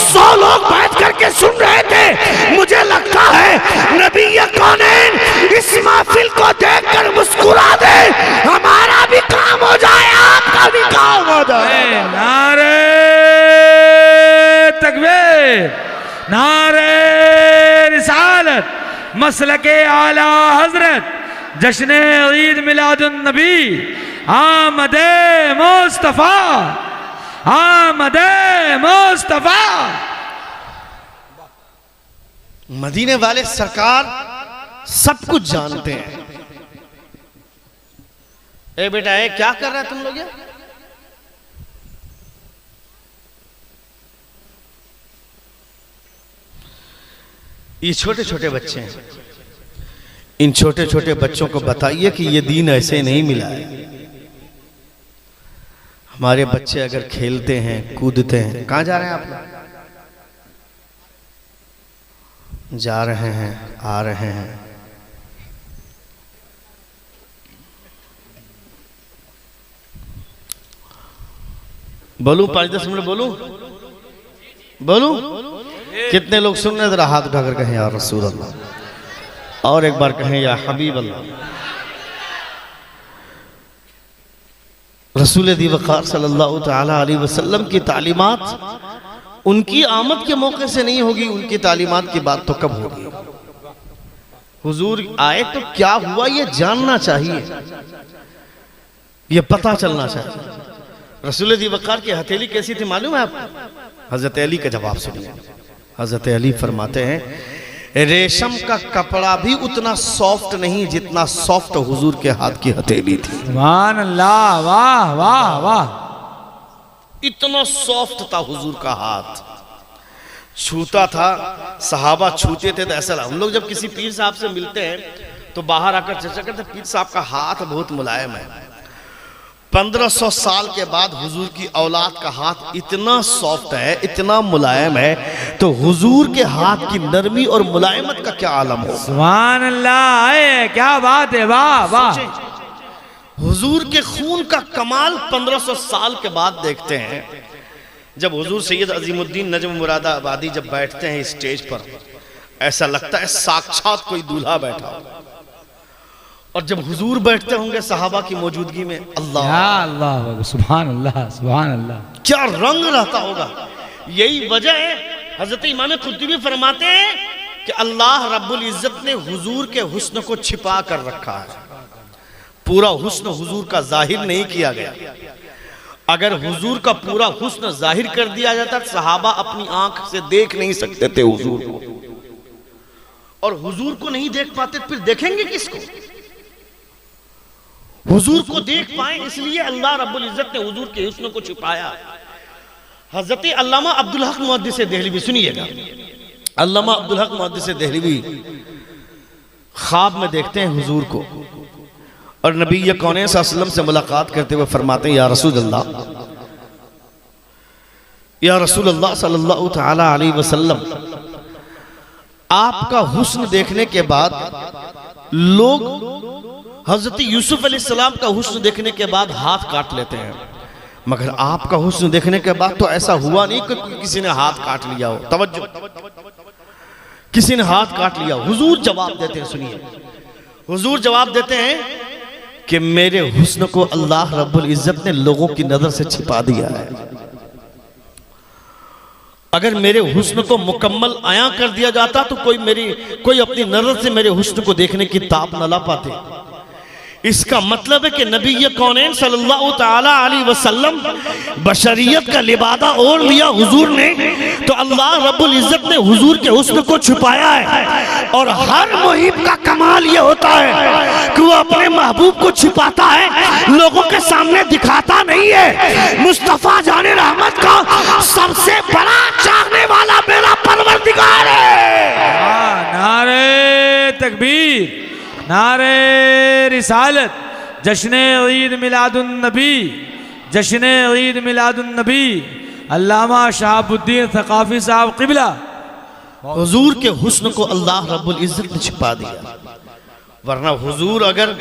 [SPEAKER 1] 100 लोग बैठ करके सुन रहे थे। मुझे लगता है नबी कौनैन इस महफिल को देखकर मुस्कुरा दे, हमारा भी काम हो जाए, आपका भी काम हो जाए।
[SPEAKER 2] नारे तकबीर, नारे रिसालत, मसलके आला हजरत, जश्न ईद मिलादुन नबी, आमदे मुस्तफा, आमदे मुस्तफा।
[SPEAKER 1] मदीने वाले सरकार सब कुछ जानते हैं। ए बेटा, ए क्या कर रहा है तुम लोग? ये छोटे छोटे बच्चे हैं, इन छोटे छोटे बच्चों को बताइए कि ये दीन ऐसे नहीं मिला है। हमारे बच्चे अगर खेलते हैं, कूदते हैं, कहाँ जा रहे हैं आप लोग? जा रहे हैं, आ रहे हैं। बोलूं 5-10 मिनट बोलूं? कितने लोग सुन रहे? जरा हाथ उठाकर कहें या रसूल अल्लाह, और एक बार कहें या हबीब अल्लाह। रसूल दी वक़ार सल्लल्लाहु तआला अलैहि वसल्लम की तालीमात उनकी आमद के मौके से नहीं होगी, उनकी तालीमात की बात तो कब होगी? हुजूर आए तो क्या हुआ ये जानना चाहिए, ये पता चलना चाहिए। रसूल दी वक़ार की हथेली कैसी थी मालूम है आपको? हजरत अली का जवाब सुनिए। हजरत अली फरमाते हैं रेशम का कपड़ा भी उतना सॉफ्ट नहीं जितना सॉफ्ट हुजूर के हाथ की हथेली थी।
[SPEAKER 2] सुभान अल्लाह, वाह वाह वाह।
[SPEAKER 1] इतना सॉफ्ट था हुजूर का हाथ, छूता था, सहाबा छूते थे तो ऐसा लगा। हम लोग जब किसी पीर साहब से मिलते हैं तो बाहर आकर चर्चा करते, पीर साहब का हाथ बहुत मुलायम है। 1500 साल के बाद हुजूर की औलाद का हाथ इतना सॉफ्ट है, इतना मुलायम है, तो हुजूर के हाथ की नरमी और मुलायमत का क्या आलम हो।
[SPEAKER 2] सुभान अल्लाह, क्या बात है, वाह वाह।
[SPEAKER 1] हुजूर के खून का कमाल 1500 साल के बाद देखते हैं। जब हुजूर सैयद अजीमुद्दीन नजम मुरादाबादी जब बैठते हैं स्टेज पर, ऐसा लगता है साक्षात कोई दूल्हा बैठा हो। और जब हुजूर बैठते होंगे सहाबा की मौजूदगी में, अल्लाह
[SPEAKER 2] अल्लाह, सुभान अल्लाह, सुभान अल्लाह,
[SPEAKER 1] क्या रंग रहता होगा। यही वजह है हजरत इमाम कुर्तुबी फरमाते हैं कि अल्लाह रब्बुल इज्जत ने हुजूर के हुस्न को छिपा कर रखा है, पूरा हुस्न हुजूर का जाहिर नहीं किया गया। अगर हुजूर का पूरा हुस्न जाहिर कर दिया जाता तो सहाबा अपनी आंख से देख नहीं सकते थे हुजूर को, और हुजूर को नहीं देख पाते फिर देखेंगे किसको? हुजूर को देख पाए इसलिए अल्लाह रब्बुल इज्जत ने हुजूर के हुस्न को छुपाया। हजरत अल्लामा अब्दुल हक मुहद्दिस देहलवी, सुनिएगा, अल्लामा अब्दुल हक मुहद्दिस देहलवी ख्वाब में देखते हैं हुजूर को और नबी कौनैन सल्लल्लाहु अलैहि वसल्लम से मुलाकात करते हुए फरमाते हैं, या रसूल अल्लाह सल्लल्लाहु तआला अलैहि वसल्लम, आपका हुस्न देखने के बाद लोग हजरत यूसुफ अलैहिस्सलाम का हुस्न देखने के बाद हाथ काट लेते हैं, मगर आपका हुस्न देखने के बाद तो ऐसा हुआ नहीं कि किसी ने हाथ काट लिया हो। तवज्जो, किसी ने हाथ काट लिया। हुजूर जवाब देते हैं, सुनिए, हुजूर जवाब देते हैं कि मेरे हुस्न को अल्लाह रब्बुल इज्जत ने लोगों की नजर से छिपा दिया है। अगर मेरे हुस्न को मुकम्मल आया कर दिया जाता तो कोई अपनी नजर से मेरे हुस्न को देखने की ताब न ला पाते। इसका मतलब है कि नबी कौनैन सल्लल्लाहु तआला अलैहि वसल्लम बशरियत का लिबादा ओढ़ लिया हुजूर ने, तो अल्लाह रब्बुल इज्जत ने हुजूर के हुस्न को छुपाया है। और हर मुहिब का कमाल ये होता है कि वो अपने महबूब को छिपाता है, लोगों के सामने दिखाता नहीं है। मुस्तफा जाने रहमत का सबसे बड़ा चाहने वाला मेरा परवरदिगार है।
[SPEAKER 2] नारे तकबीर, नारे रिसालत, जश्न ईद मिलादुन नबी, जश्न ईद मिलादुन नबी, अल्लामा शहाबुद्दीन सकाफी साहब क़िबला।
[SPEAKER 1] हुजूर के हुस्न को अल्लाह रब्बुल इज्जत ने छिपा दिया, वरना हुजूर अगर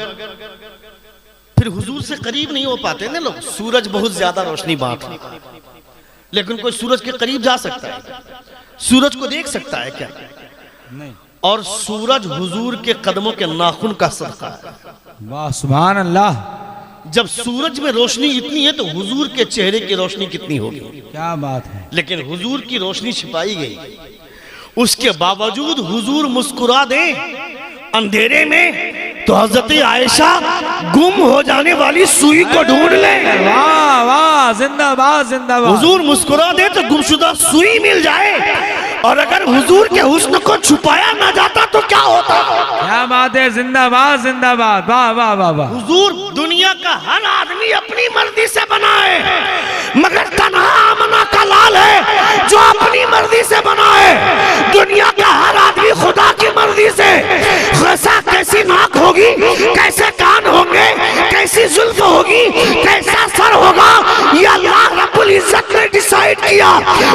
[SPEAKER 1] फिर हुजूर से करीब नहीं हो पाते ना लोग। सूरज बहुत ज्यादा रोशनी बांट, लेकिन कोई सूरज के करीब जा सकता है, सूरज को देख सकता है क्या?
[SPEAKER 2] नहीं।
[SPEAKER 1] और सूरज हुजूर के कदमों के नाखून का सदका है।
[SPEAKER 2] वाह सुभान अल्लाह।
[SPEAKER 1] जब सूरज में रोशनी इतनी है तो हुजूर के चेहरे की रोशनी कितनी होगी?
[SPEAKER 2] क्या बात है।
[SPEAKER 1] लेकिन हुजूर की रोशनी छिपाई गई, उसके बावजूद हुजूर मुस्कुरा दे अंधेरे में तो हजरत आयशा गुम हो जाने वाली सुई को ढूंढ ले।
[SPEAKER 2] वाह वाह, जिंदाबाद जिंदाबाद।
[SPEAKER 1] हुजूर मुस्कुरा दे तो गुमशुदा सुई मिल जाए। और अगर हुजूर के हुस्न को छुपाया ना जाता तो क्या होता?
[SPEAKER 2] क्या बात है, जिंदाबाद जिंदाबाद। वाह वाह वाह वाह।
[SPEAKER 1] हुजूर दुनिया का हर आदमी अपनी मर्जी से बना है, मगर तन्हा आमना का लाल है जो अपनी मर्जी से बना है। दुनिया का हर आदमी खुदा की मर्जी से, कैसी नाक होगी, कैसे कान होंगे, कैसी जुल्फ होगी, कैसा सर होगा, ये अल्लाह रब्बुल इज्जत ने डिसाइड किया।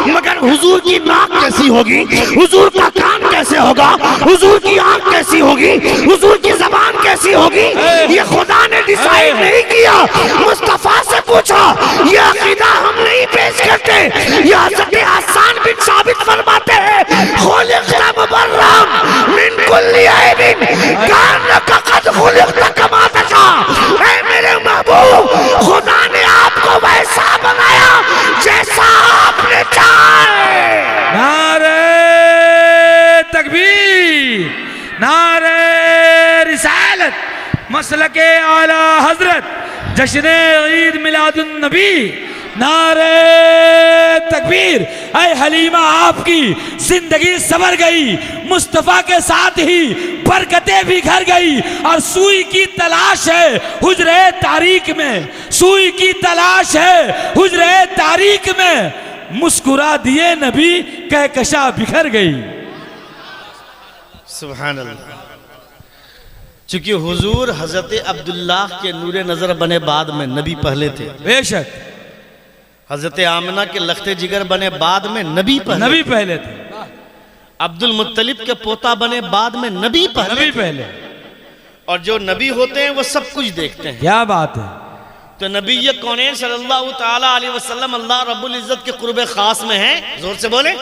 [SPEAKER 1] मगर हुजूर की नाक कैसी होगी, हुजूर का कान कैसे होगा, हुजूर की आंख कैसी होगी, हुजूर की जबान कैसी होगी, ये खुदा ने डिसाइड नहीं किया। मुस्तफा से पूछा, ये अकीदा हम नहीं पेश करते। ये हज़रत हसन बिन साबित फरमाते हैं, खुलिक़्ता मुबर्रम मिन कुल्ली ऐबिन कान्नका क़द खुलिक़्ता कमा तशा। ऐ मेरे महबूब, खुदा ने आपको वैसा बनाया जैसा आपने चाहा।
[SPEAKER 2] नारे तकबीर, नारे रिसालत, मसलके आला हजरत, जश्न ईद मिलादुन नबी, नारे तकबीर। ऐ हलीमा, आपकी जिंदगी संवर गई, मुस्तफा के साथ ही बरकतें भी घर गई। और सुई की तलाश है हुजरे तारीक में, सुई की तलाश है हुजरे तारीक में। मुस्कुरा दिए नबी, कहकशा बिखर गई।
[SPEAKER 1] सुभान अल्लाह। चूंकि हुजूर हजरत अब्दुल्लाह के नूरे नजर बने बाद में, नबी पहले थे।
[SPEAKER 2] बेशक।
[SPEAKER 1] हजरत आमना के लख्ते जिगर बने बाद में, नबी
[SPEAKER 2] पहले थे।
[SPEAKER 1] अब्दुल मुत्तलिब के पोता बने बाद में, नबी पहले। और जो नबी होते हैं वो सब कुछ देखते हैं।
[SPEAKER 2] क्या बात है।
[SPEAKER 1] तो नबी कौनैन सल्लल्लाहु ताला अलैहि वसल्लम अल्लाह रब्बुल इज्जत के कुर्बे खास में हैं। जोर से बोले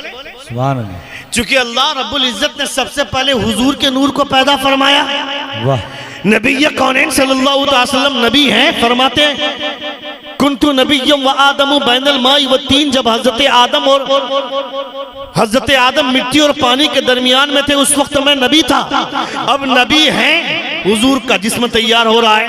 [SPEAKER 2] सुभान अल्लाह।
[SPEAKER 1] चूंकि अल्लाह रब्बुल इज्जत ने सबसे पहले हुजूर के नूर को पैदा फरमाया।
[SPEAKER 2] वाह।
[SPEAKER 1] नबी कौनैन सल्लल्लाहु अलैहि वसल्लम नबी हैं, फरमाते हैं कुन्तु नबिय्यम व आदमु बैनल माई व तीन। जब हजरत आदम मिट्टी और पानी के दरमियान में थे, उस वक्त मैं नबी था। अब नबी हैं, हुजूर का जिस्म तैयार हो रहा है,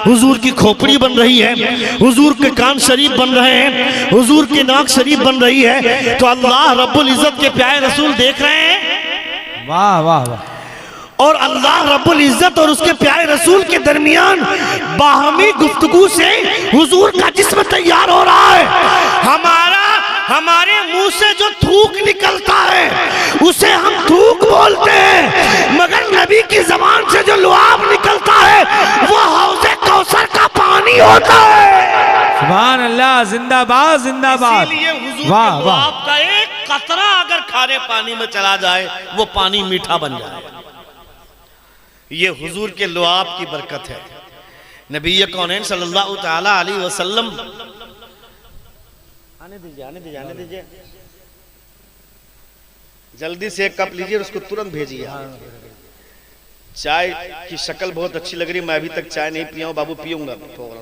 [SPEAKER 1] हुजूर की खोपड़ी बन रही है, हुजूर के कान शरीफ बन रहे हैं, हुजूर की नाक शरीफ बन रही है। तो अल्लाह रब्बुल इज्जत के प्यारे रसूल देख रहे हैं।
[SPEAKER 2] वाह वाह वाह।
[SPEAKER 1] और अल्लाह रब्बुल इज्जत और उसके प्यारे रसूल के दरमियान बाहमी गुफ्तगू से हुजूर का जिस्म तैयार हो रहा है। हमारा हमारे मुंह से जो थूक निकलता है उसे हम थूक बोलते हैं, मगर नबी की जबान से जो लुआब निकलता है वो हौज़े कौसर का पानी होता है।
[SPEAKER 2] सुभान अल्लाह, जिंदाबाद जिंदाबाद।
[SPEAKER 1] इसीलिए हुजूर
[SPEAKER 2] वाह
[SPEAKER 1] के
[SPEAKER 2] वाह।
[SPEAKER 1] लुआब का एक कतरा अगर खारे पानी में चला जाए वो पानी मीठा बन जाए। ये हुजूर के लुआब की बरकत है। नबी कौनैन सल्लल्लाहु तआला अलैहि वसल्लम, आने दीजिए जल्दी से एक कप लीजिए, उसको तुरंत भेजिए। चाय की शक्ल बहुत अच्छी लग रही, मैं अभी तक चाय नहीं पिया हूं, बाबू पीऊंगा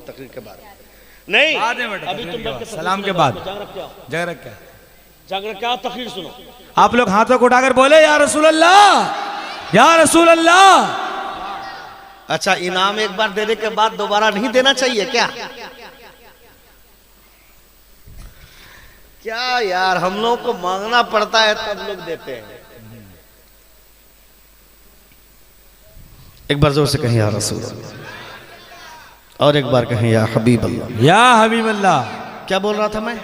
[SPEAKER 1] तकरीर के बाद। नहीं अभी तुम बैठ के
[SPEAKER 2] सलाम के बाद
[SPEAKER 1] जाग रख के आओ, तकरीर सुनो।
[SPEAKER 2] आप लोग हाथों को उठाकर बोले या रसूल अल्लाह, या रसूल अल्लाह।
[SPEAKER 1] अच्छा, इनाम एक बार देने के बाद दोबारा नहीं देना चाहिए क्या? क्या यार, हम लोगों को मांगना पड़ता है तब लोग देते हैं। एक बार जोर से कहें या रसूल अल्लाह, और एक बार कहें या हबीब अल्लाह।
[SPEAKER 2] या हबीब अल्लाह।
[SPEAKER 1] क्या बोल रहा था मैं?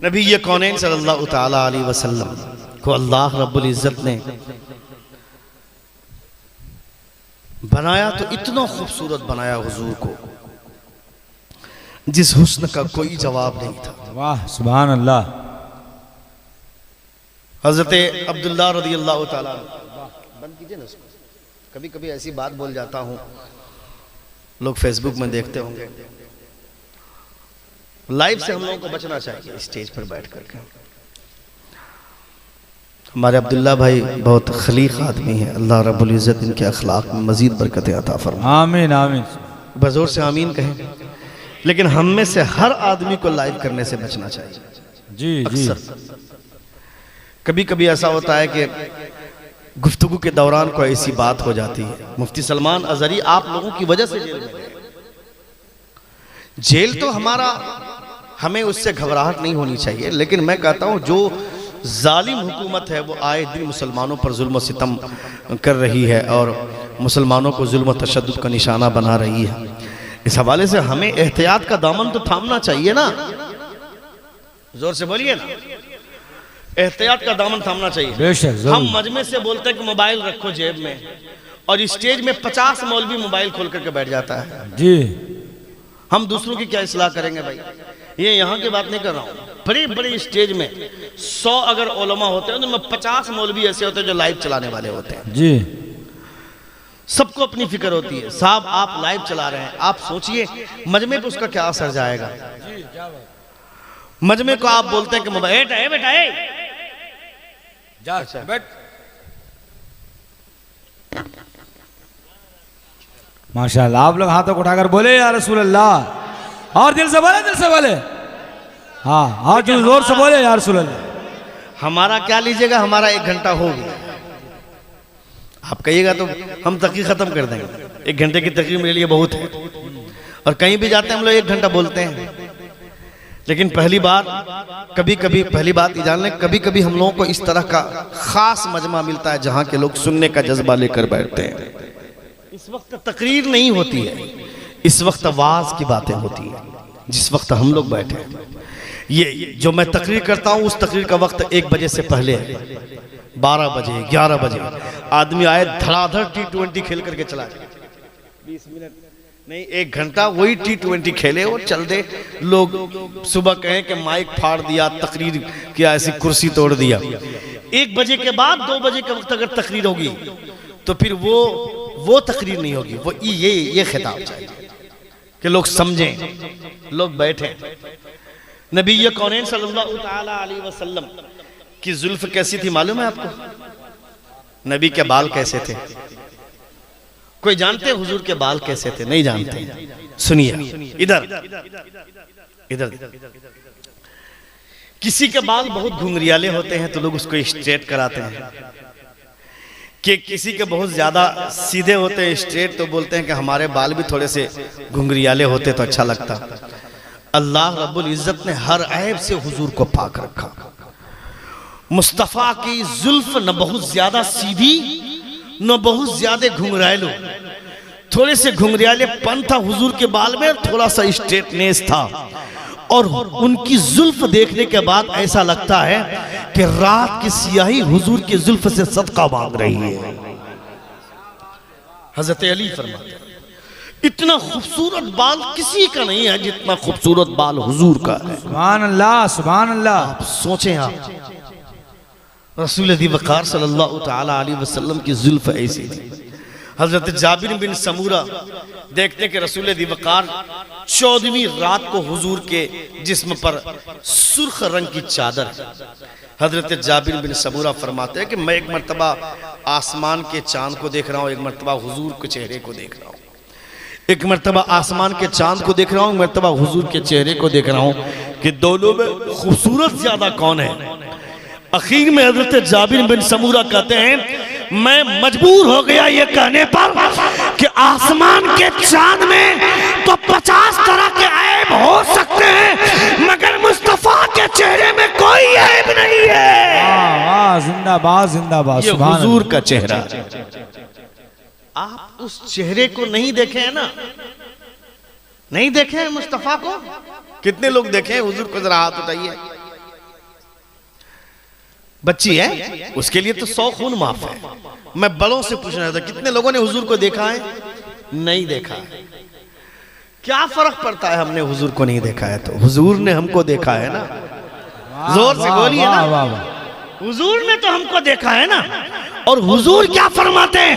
[SPEAKER 1] नबी ये कौनैन सल्लल्लाहु तआला अलैहि वसल्लम को अल्लाह रब्बुल इज्जत ने बनाया तो इतना खूबसूरत बनाया हुजूर को, जिस हुस्न का कोई जवाब नहीं था।
[SPEAKER 2] वाह सुभान अल्लाह।
[SPEAKER 1] हजरत अब्दुल्लाह रज़ियल्लाहु ताला, बंद कीजिए ना उसको, कभी कभी ऐसी बात बोल जाता हूँ, लोग फेसबुक में देखते होंगे। लाइव से हम लोगों को बचना चाहिए स्टेज पर बैठ करके। हमारे अब्दुल्ला भाई बहुत खलीक आदमी हैं, अल्लाह रब्बुल इज़्ज़त इनके अखलाक में मजीद बरकतें अता फरमाए।
[SPEAKER 2] आमीन आमीन।
[SPEAKER 1] बज़ोर से आमीन कहें। लेकिन हम में से हर आदमी को लाइव करने से बचना चाहिए।
[SPEAKER 2] जी जी।
[SPEAKER 1] अक्सर कभी कभी ऐसा होता है कि गुफ्तगू के दौरान कोई ऐसी बात हो जाती है। मुफ्ती सलमान अजहरी आप लोगों की वजह से जेल में गए। जेल तो हमें उससे घबराहट नहीं होनी चाहिए, लेकिन मैं कहता हूं जो जालिम हुकूमत है वो आए दिन मुसलमानों पर जुल्म सितम कर रही है और मुसलमानों को जुल्म तशद्दुद का निशाना बना रही है। इस हवाले से हमें एहतियात का दामन तो थामना चाहिए ना। जोर से बोलिए ना, एहतियात का दामन थामना चाहिए।
[SPEAKER 2] बेशक।
[SPEAKER 1] हम मजमे से बोलते हैं कि मोबाइल रखो जेब में, और स्टेज में 50 मौलवी मोबाइल खोल करके बैठ जाता है।
[SPEAKER 2] जी।
[SPEAKER 1] हम दूसरों की क्या इस्लाह करेंगे भाई? ये यहाँ की बात नहीं कर रहा हूँ। बड़ी बड़ी स्टेज में 100 अगर उलमा होते हैं तो उनमें 50 मौलवी ऐसे होते हैं जो लाइव चलाने वाले होते हैं।
[SPEAKER 2] जी।
[SPEAKER 1] सबको अपनी फिक्र होती है। साहब आप लाइव चला रहे हैं, आप सोचिए मजमे पे उसका क्या असर जाएगा। मजमे को आप बोलते हैं कि मोबाइल बेटा
[SPEAKER 2] जा बैठ। माशाल्लाह, आप लोग हाथों को उठाकर बोले या रसूल अल्लाह, और दिल से बोले, दिल से बोले। हाँ, और जो जोर से बोले या रसूल अल्लाह।
[SPEAKER 1] हमारा क्या लीजिएगा, हमारा 1 घंटा हो गया। आप कहिएगा तो हम तकरीर खत्म कर देंगे। 1 घंटे की तकरीर मेरे लिए बहुत है, और कहीं भी जाते हैं हम लोग 1 घंटा बोलते हैं। लेकिन पहली बात ये जान लें, कभी कभी हम लोगों को इस तरह का खास मजमा मिलता है जहाँ के लोग सुनने का जज्बा लेकर बैठते हैं। इस वक्त तकरीर नहीं होती है, इस वक्त आवाज की बातें होती है। जिस वक्त हम लोग बैठे हैं, ये जो मैं तकरीर करता हूँ उस तकरीर का वक्त 1 बजे से पहले है। 12 बजे 11 बजे आदमी आए, धड़ाधड़ T20 खेल करके चला जाए। 20 मिनट नहीं, 1 घंटा वही T20 खेले और चल दे। लोग सुबह कहें कि माइक फाड़ दिया, तकरीर किया, ऐसी कुर्सी तोड़ दिया। 1 बजे के बाद 2 बजे के वक्त अगर तकरीर होगी तो फिर वो तकरीर नहीं होगी। वो ये खिताब चाहिए कि लोग समझें, लोग बैठें। नबी कौनैन सल्लल्लाहु तआला अलैहि वसल्लम की जुल्फ कैसी थी मालूम है आपको? नबी के बाल कैसे थे? कोई जानते हैं हुजूर के बाल कैसे थे? नहीं जानते। सुनिए, इधर किसी के बाल बहुत घुंघरियाले होते हैं तो लोग उसको स्ट्रेट कराते हैं, कि किसी के बहुत ज्यादा सीधे होते हैं स्ट्रेट तो बोलते हैं कि हमारे बाल भी थोड़े से घुंघरियाले होते तो अच्छा लगता। अल्लाह रब्बुल इज्जत ने हर ऐब से हुजूर को पाक रखा। मुस्तफ़ा की जुल्फ न बहुत ज्यादा सीधी न बहुत ज्यादा घुंघरालू, थोड़े से घुंघरियाले पन था हुजूर के बाल में, थोड़ा सा स्ट्रेटनेस था। और उनकी जुल्फ देखने के बाद ऐसा लगता है कि रात की सियाही हुजूर की जुल्फ से सदका मांग रही है। हजरत अली फरमाते हैं इतना खूबसूरत बाल किसी का नहीं है जितना खूबसूरत बाल हुजूर का है।
[SPEAKER 2] सुभान अल्लाह, सुभान अल्लाह।
[SPEAKER 1] आप सोचें, आप रसूल वक़ार सल्लल्लाहु तआला अलैहि वसल्लम की जुल्फ ऐसी थी। हजरत जाबिर बिन समूरा देखते कि रसूल वक़ार 14वीं रात को हुजूर के जिस्म पर सुर्ख रंग की चादर। हजरत जाबिर बिन समूरा फरमाते हैं कि मैं एक मर्तबा आसमान के चांद को देख रहा हूँ, एक मर्तबा हुजूर के चेहरे को देख रहा हूँ। एक मर्तबा आसमान के चांद को देख रहा हूँ, मर्तबा हुजूर के चेहरे को देख रहा हूँ कि दोनों में खूबसूरत ज्यादा कौन है। आखिर में हजरत जाबिर बिन समूरा कहते हैं मैं मजबूर हो गया ये कहने पर कि आसमान के चांद में तो 50 तरह के ऐब हो सकते हैं मगर मुस्तफा के चेहरे में कोई ऐब नहीं है।
[SPEAKER 2] वाह वाह, जिंदाबाद जिंदाबाद।
[SPEAKER 1] ये
[SPEAKER 2] सुभान
[SPEAKER 1] हुजूर का चेहरा। आप उस चेहरे को नहीं देखे हैं ना, नहीं देखे हैं मुस्तफा को? कितने लोग देखे हैं हुजूर को? जरा हाथ उठाइए। बच्ची है उसके लिए तो 100 खून माफ है। मैं बड़ों से पूछ रहा था कितने लोगों ने हुजूर को देखा है? नहीं देखा है। क्या फर्क पड़ता है हमने हुजूर को नहीं देखा है तो? हुजूर ने हमको देखा है ना। जोर से बोलिए ना, हुजूर ने तो हमको देखा है ना। और हुजूर क्या फरमाते हैं?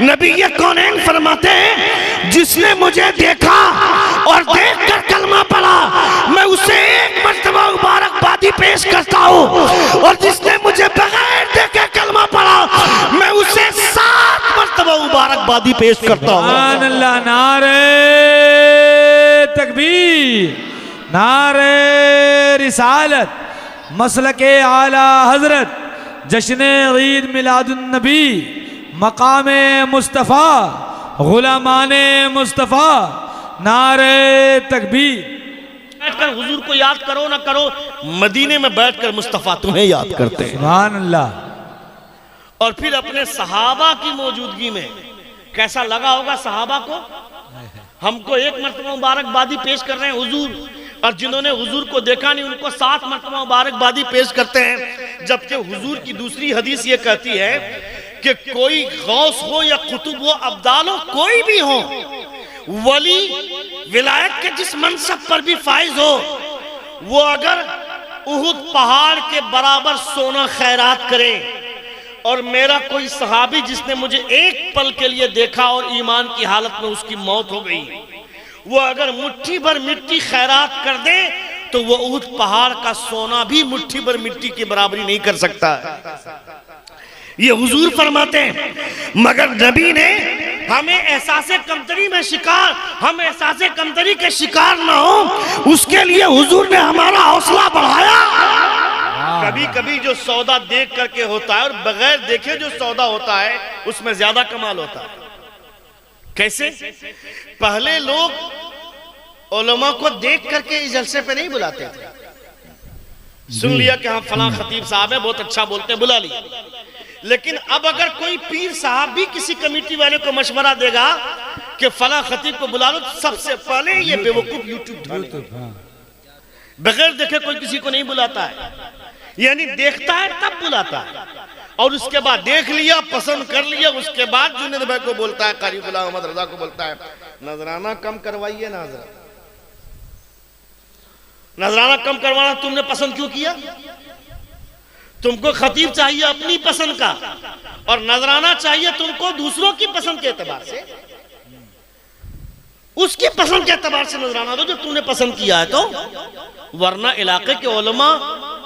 [SPEAKER 1] नबी ये कौनैन फरमाते हैं जिसने मुझे देखा और देखकर कलमा पढ़ा मैं उसे एक मर्तबा मुबारकबादी पेश करता हूँ और जिसने मुझे बगैर देखे कलमा पढ़ा मैं उसे 7 मर्तबा मुबारकबादी पेश करता हूँ।
[SPEAKER 2] सुभान अल्लाह। नारे तकबीर, नारे रिसालत, मसलके आला हजरत, जश्न ईद मिलादुन नबी, मकामे मुस्तफ़ा, गुलामाने मुस्तफ़ा, नारे तकबीर।
[SPEAKER 1] बैठकर हुजूर को याद करो ना करो, मदीने में बैठकर मुस्तफ़ा तुम्हें याद करते हैं।
[SPEAKER 2] सुभान अल्लाह।
[SPEAKER 1] और फिर अपने सहाबा की मौजूदगी में कैसा लगा होगा सहाबा को? हमको एक मर्तबा मुबारकबादी पेश कर रहे हैं हुजूर, और जिन्होंने हुजूर को देखा नहीं उनको 7 मर्तबा मुबारकबादी पेश करते हैं। जबकि हुजूर की दूसरी हदीस ये कहती है कि कोई गौस हो या कुतुब हो, अब्दाल हो, कोई भी हो, वली विलायत के जिस मनसब पर भी फाइज हो, वो अगर उहुद पहाड़ के बराबर सोना खैरात करे और मेरा कोई सहाबी जिसने मुझे एक पल के लिए देखा और ईमान की हालत में उसकी मौत हो गई, वो अगर मुट्ठी भर मिट्टी खैरात कर दे तो वो उहुद पहाड़ का सोना भी मुट्ठी भर मिट्टी की बराबरी नहीं कर सकता। ये हुजूर फरमाते हैं। मगर नबी ने हमें एहसासे कमतरी में शिकार, हम एहसासे कमतरी के शिकार ना हो उसके लिए हुजूर ने हमारा हौसला बढ़ाया। कभी कभी जो सौदा देख करके होता है और बगैर देखे जो सौदा होता है उसमें ज्यादा कमाल होता है। कैसे? पहले लोग उलमा को देख करके इस जलसे पे नहीं बुलाते थे। सुन लिया कि हम फलां खतीब साहब है, बहुत अच्छा बोलते हैं, बुला लिया। लेकिन अब अगर कोई पीर साहब भी किसी कमेटी वाले को मशवरा देगा कि फलां खतीब को बुला लो, सबसे पहले ये बेवकूफ यूट्यूब बगैर देखे कोई किसी को नहीं बुलाता है, यानी देखता है तब बुलाता है। और उसके बाद देख लिया, पसंद कर लिया, उसके बाद जुनेद भाई को बोलता है, कारी गुलाम अहमद रजा को बोलता है नजराना कम करवाइए ना, नजराना कम करवाना तुमने पसंद क्यों किया? तुमको खतीब चाहिए अपनी पसंद का और नजराना चाहिए तुमको दूसरों की पसंद के एतबार से। उसकी पसंद के एतबार से नजराना दो जो तूने पसंद किया है तो, वरना इलाके के उलमा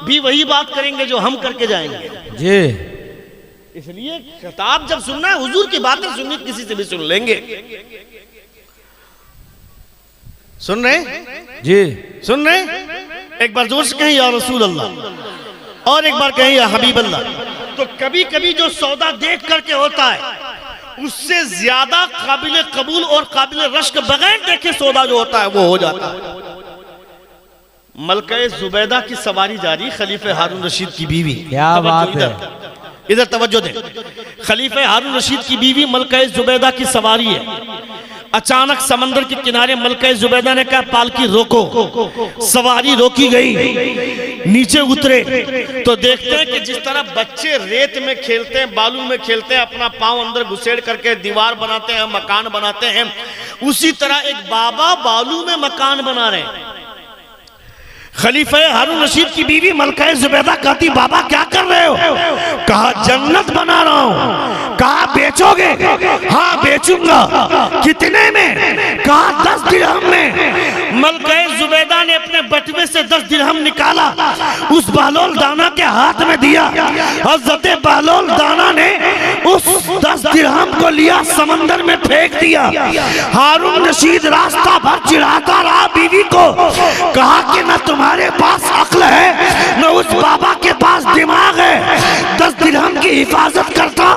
[SPEAKER 1] भी वही बात करेंगे जो हम करके जाएंगे
[SPEAKER 2] जी।
[SPEAKER 1] इसलिए खिताब जब सुनना है हुजूर की बातें सुननी, किसी से भी सुन लेंगे। सुन रहे
[SPEAKER 2] जी?
[SPEAKER 1] सुन रहे? एक बार जोर से कहें या रसूल अल्लाह, और एक बार कहें या हबीब अल्लाह। तो कभी कभी जो सौदा देख करके होता है उससे ज्यादा काबिल कबूल और काबिल रश्क बगैर देखे सौदा जो होता है वो हो जाता है। मलका जुबैदा की सवारी जारी, खलीफे हारून रशीद की बीवी।
[SPEAKER 2] क्या बात है,
[SPEAKER 1] इधर तवज्जो दें। खलीफे हारून रशीद की बीवी मलका जुबैदा की सवारी है। अचानक समंदर के किनारे मलका जुबैदा ने कहा पालकी रोको। सवारी रोकी गई, नीचे उतरे तो देखते हैं कि जिस तरह बच्चे रेत में खेलते हैं, बालू में खेलते हैं, अपना पांव अंदर घुसेड़ करके दीवार बनाते हैं, मकान बनाते हैं, उसी तरह एक बाबा बालू में मकान बना रहे हैं। खलीफा हारून रशीद की बीवी मलका जुबैदा कहती बाबा क्या कर रहे हो? कहा जन्नत बना रहा हूं। कहा बेचोगे? हाँ बेचूंगा। कितने में? कहा 10 दिरहम में। मलका जुबैदा ने अपने बटुए से 10 दिरहम निकाला, उस बहलोल दाना के हाथ में दिया। हजरत बहलोल दाना ने उस 10 दिरहम को लिया, समंदर में फेंक दिया। हारून रशीद रास्ता भर चिढ़ाता रहा बीवी को, कहा कि न तुम्हारे पास अक्ल है न उस बाबा के पास दिमाग है। 10 दिरहम की हिफाजत करता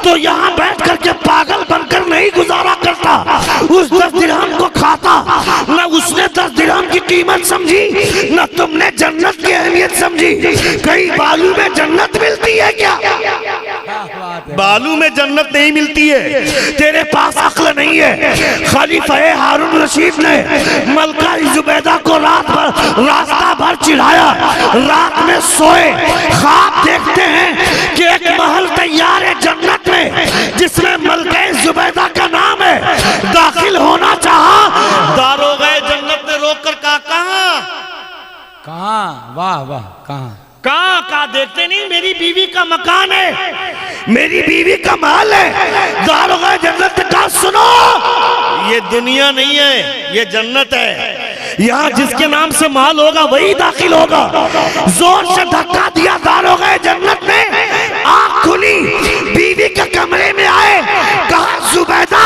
[SPEAKER 1] तो यहाँ बैठ करके पागल बनकर नहीं गुजारा करता, उस 10 दिरहम को खाता। न उसने 10 दिरहम की कीमत समझी, न तुमने जन्नत की अहमियत समझी। कहीं बालू में जन्नत मिलती है क्या? बालू में जन्नत नहीं मिलती है, तेरे पास अक्ल नहीं है। खलीफा हारून रशीद ने मलका जुबैदा को रात भर रास्ता भर चिढ़ाया। रात में सोए, ख्वाब देखते हैं कि एक महल तैयार है जन्नत में जिसमें मलका जुबैदा का नाम है। दाखिल होना चाहा, दारोगा जन्नत ने रोक कर कहा
[SPEAKER 2] कहाँ? वाह वाह, कहाँ?
[SPEAKER 1] कहा देखते नहीं मेरी बीवी का मकान है, मेरी बीवी का महल है। दारोगा जन्नत ने कहा सुनो, ये दुनिया नहीं है, ये जन्नत है। यहाँ जिसके नाम से महल होगा वही दाखिल होगा। जोर से धक्का दिया दारोगा जन्नत ने, आँख खुली, बीवी के कमरे में आए। कहा जुबैदा,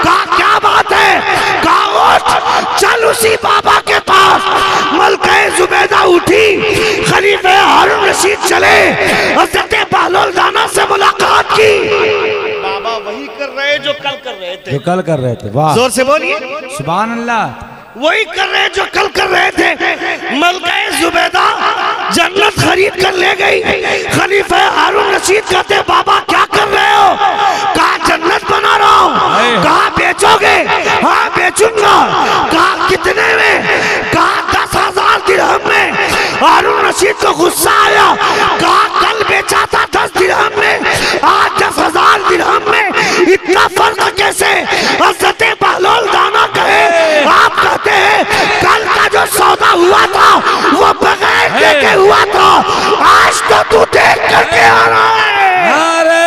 [SPEAKER 1] कहा क्या बात है? कहा उठ चल उसी बाबा के पास। मलका जुबैदा उठी, खलीफा हारून रशीद चले, हजरत बहलोल दाना से मुलाकात की। बाबा वही कर रहे जो कल कर रहे थे,
[SPEAKER 2] जो कल कर रहे थे। वाह,
[SPEAKER 1] जोर से बोलिए
[SPEAKER 2] सुभान अल्लाह।
[SPEAKER 1] वही कर रहे जो कल कर रहे थे। मलका जुबैदा जन्नत खरीद कर ले गई। खलीफा हारून रशीद कहते बाबा क्या कर रहे हो? कहा जन्नत बना रहा हूँ। कहा बेचोगे? हाँ बेचूंगा। कहा कितने में? कहा 10,000 दिरहम में। हारून रशीद को गुस्सा आया, कहा कल बेचा था 10 दिरहम में, आज 10,000 दिरहम में, इतना फर्क कैसे? हजरत बहलोल दाना कहे, आप कहते हैं कल का जो सौदा हुआ था वो बगैर देखे हुआ था, आज तो तू देख करके आ रहा है।
[SPEAKER 2] नारे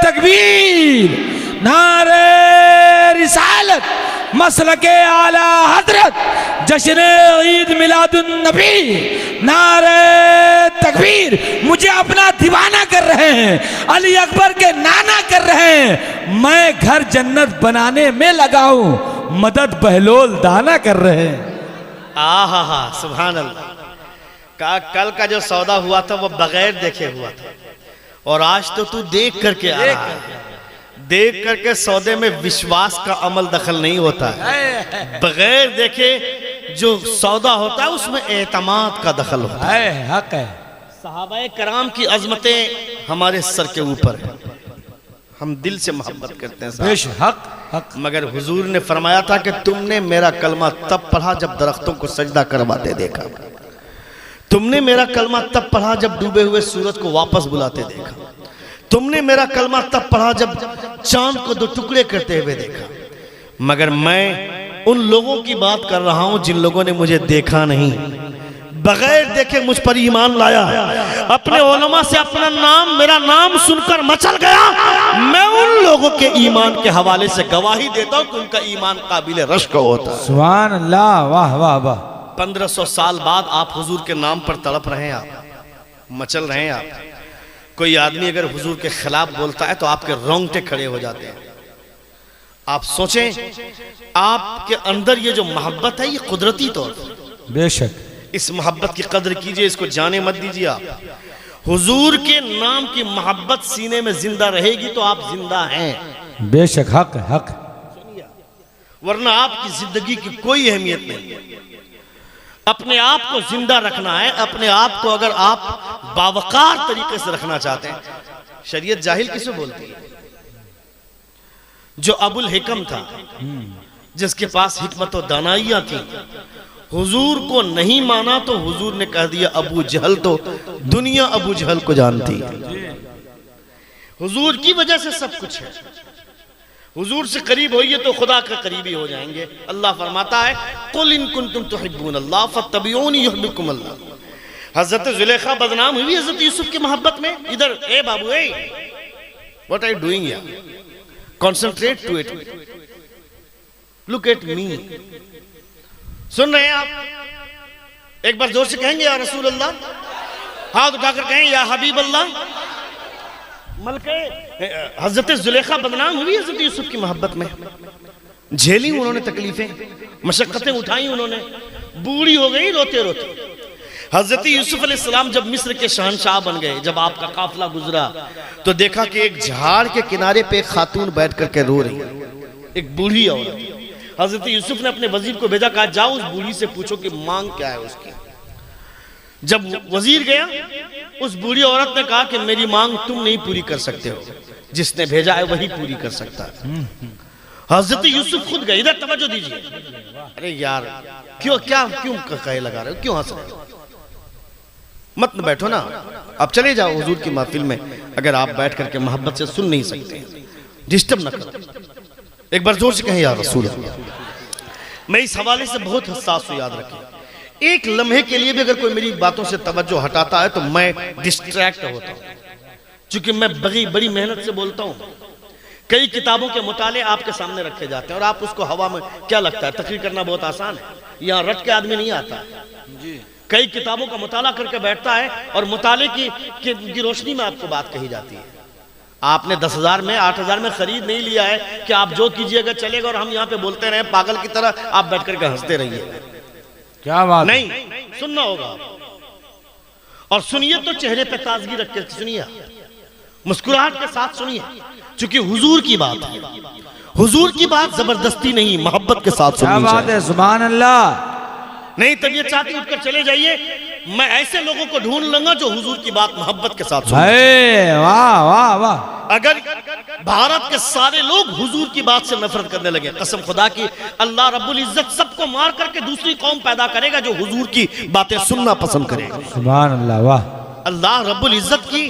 [SPEAKER 2] तकबीर, नारे रिसालत, मसलके आला हजरत, जश्न ईद मिलादुन नबी, नारे तकबीर। मुझे अपना दीवाना कर रहे हैं, अली अकबर के नाना कर रहे हैं। मैं घर जन्नत बनाने में लगा हूं, मदद बहलोल दाना कर रहे हैं।
[SPEAKER 1] आहा सुभान अल्लाह। कहा कल का जो सौदा हुआ था वो बगैर देखे हुआ था, और आज तो तू देख करके आ रहा है। देख करके सौदे में विश्वास का अमल दखल नहीं होता है, बगैर देखे जो सौदा होता है उसमें एतमाद का दखल होता है।
[SPEAKER 2] हक है।
[SPEAKER 1] सहाबाए कराम की अजमतें हमारे सर के ऊपर है, हम दिल से मोहब्बत करते हैं
[SPEAKER 2] हक हक।
[SPEAKER 1] मगर हुजूर ने फरमाया था कि तुमने मेरा कलमा तब पढ़ा जब दरख्तों को सजदा करवाते देखा, तुमने मेरा कलमा तब पढ़ा जब डूबे हुए सूरज को वापस बुलाते देखा, तुमने मेरा कलमा तब पढ़ा जब चांद को 2 टुकड़े करते हुए देखा। मगर मैं उन लोगों की बात कर रहा हूं जिन लोगों ने मुझे देखा नहीं, बगैर देखे मुझ पर ईमान लाया, अपने उलमा से अपना नाम, मेरा नाम सुनकर मचल गया। मैं उन लोगों के ईमान के हवाले से गवाही देता हूं कि उनका ईमान काबिल रश्क होता है।
[SPEAKER 2] सुभान अल्लाह, वाह वाह वाह।
[SPEAKER 1] 1500 साल बाद आप हुजूर के नाम पर तड़प रहे हैं, आप मचल रहे हैं। आप कोई आदमी अगर हुजूर के खिलाफ बोलता है तो आपके रोंगटे खड़े हो जाते हैं। आप सोचें आपके अंदर ये जो मोहब्बत है ये कुदरती तौर पर,
[SPEAKER 2] बेशक
[SPEAKER 1] इस मोहब्बत की कदर कीजिए, इसको जाने मत दीजिए। आप हुजूर के नाम की मोहब्बत सीने में जिंदा रहेगी तो आप जिंदा हैं।
[SPEAKER 2] बेशक हक हक,
[SPEAKER 1] वरना आपकी जिंदगी की कोई अहमियत नहीं। अपने आप को जिंदा रखना है, अपने आप को अगर आप बावकार तरीके से रखना चाहते हैं। शरीयत जाहिल किसे बोलती है? जो अबुल हिकम था, जिसके पास हिकमत और दानाइयां थी, हुजूर को नहीं माना तो हुजूर ने कह दिया अबू जहल, तो दुनिया अबू जहल को जानती है। हुजूर की वजह से सब कुछ है। हुजूर से करीब होइए तो खुदा का करीबी हो जाएंगे। अल्लाह फरमाता है कुल इन कुंतुम तुहिब्बून अल्लाह फत्तबिऊनी युहिब्बुकुम अल्लाह। हजरत जुलेखा बदनाम हुई हजरत यूसुफ की मोहब्बत में। इधर ए बाबू, ए what are you doing here, concentrate to it, look at me. सुन रहे हैं आप? एक बार जोर से कहेंगे या रसूल अल्लाह, हाथ उठाकर कहें या हबीब अल्लाह। मलके हजरत जुलेखा बदनाम हुई हजरत यूसुफ की मोहब्बत में, झेली उन्होंने तकलीफें, मशक्कतें उठाई उन्होंने, बूढ़ी हो गई रोते रोते। हजरत यूसुफ अलैहिस्सलाम जब मिस्र के शहंशाह बन गए, जब आपका काफिला गुजरा तो देखा कि एक झाड़ के किनारे पे एक खातून बैठ करके रो रही, एक बूढ़ी औरत। हजरत यूसुफ ने अपने वजीर को भेजा, कहा जाओ उस बूढ़ी से पूछो कि मांग क्या है उसकी। जब वजीर गया, उस बूढ़ी औरत ने कहा कि मेरी मांग तुम नहीं पूरी कर सकते हो, जिसने भेजा है वही पूरी कर सकता है। हजरत यूसुफ खुद गए। इधर तवज्जो दीजिए। अरे यार क्यों कहे लगा रहे हो, क्यों हंस रहे हो? मत बैठो ना, अब चले जाओ हुजूर की महफिल में। अगर आप बैठ करके मोहब्बत से सुन नहीं सकते, डिस्टर्ब न करो। एक बार जोर से कहें या रसूल अल्लाह। मैं इस हवाले से बहुत हसास हूं, याद रखें। एक लम्हे के लिए भी अगर कोई मेरी बातों से तवज्जो हटाता है तो मैं डिस्ट्रैक्ट होता हूं, क्योंकि मैं बड़ी मेहनत से बोलता हूं। कई किताबों के मुताले आपके सामने रखे जाते हैं और आप उसको हवा में, क्या लगता है तकरीर करना बहुत आसान है, यहाँ रट के आदमी नहीं आता है। कई किताबों का मुताला करके बैठता है और मुताले की रोशनी में आपको बात कही जाती है। आपने 10,000 में 8,000 में खरीद नहीं लिया है कि आप जो कीजिएगा चलेगा और हम यहाँ पे बोलते रहे पागल की तरह, आप बैठ करके हंसते रहिए। क्या बात नहीं, सुनना होगा। और सुनिए तो चेहरे पे ताजगी रख कर सुनिए, मुस्कुराहट के साथ सुनिए, क्योंकि हुजूर की बात है। हुजूर की बात जबरदस्ती नहीं, मोहब्बत के साथ सुननी चाहिए। क्या बात है, सुभान अल्लाह। नहीं तबीयत चाहती उठकर चले जाइए, मैं ऐसे लोगों को ढूंढ लूंगा जो हुजूर की बात मोहब्बत के साथ सुने। वाह वाह वाह। अगर भारत के सारे लोग हुजूर की बात से नफरत करने लगे, कसम खुदा की, अल्लाह रब्बुल इज्जत सबको मार करके दूसरी कौम पैदा करेगा जो हुजूर की बातें सुनना पसंद करेगा। सुभान अल्लाह, वाह। अल्लाह रब्बुल इज्जत की,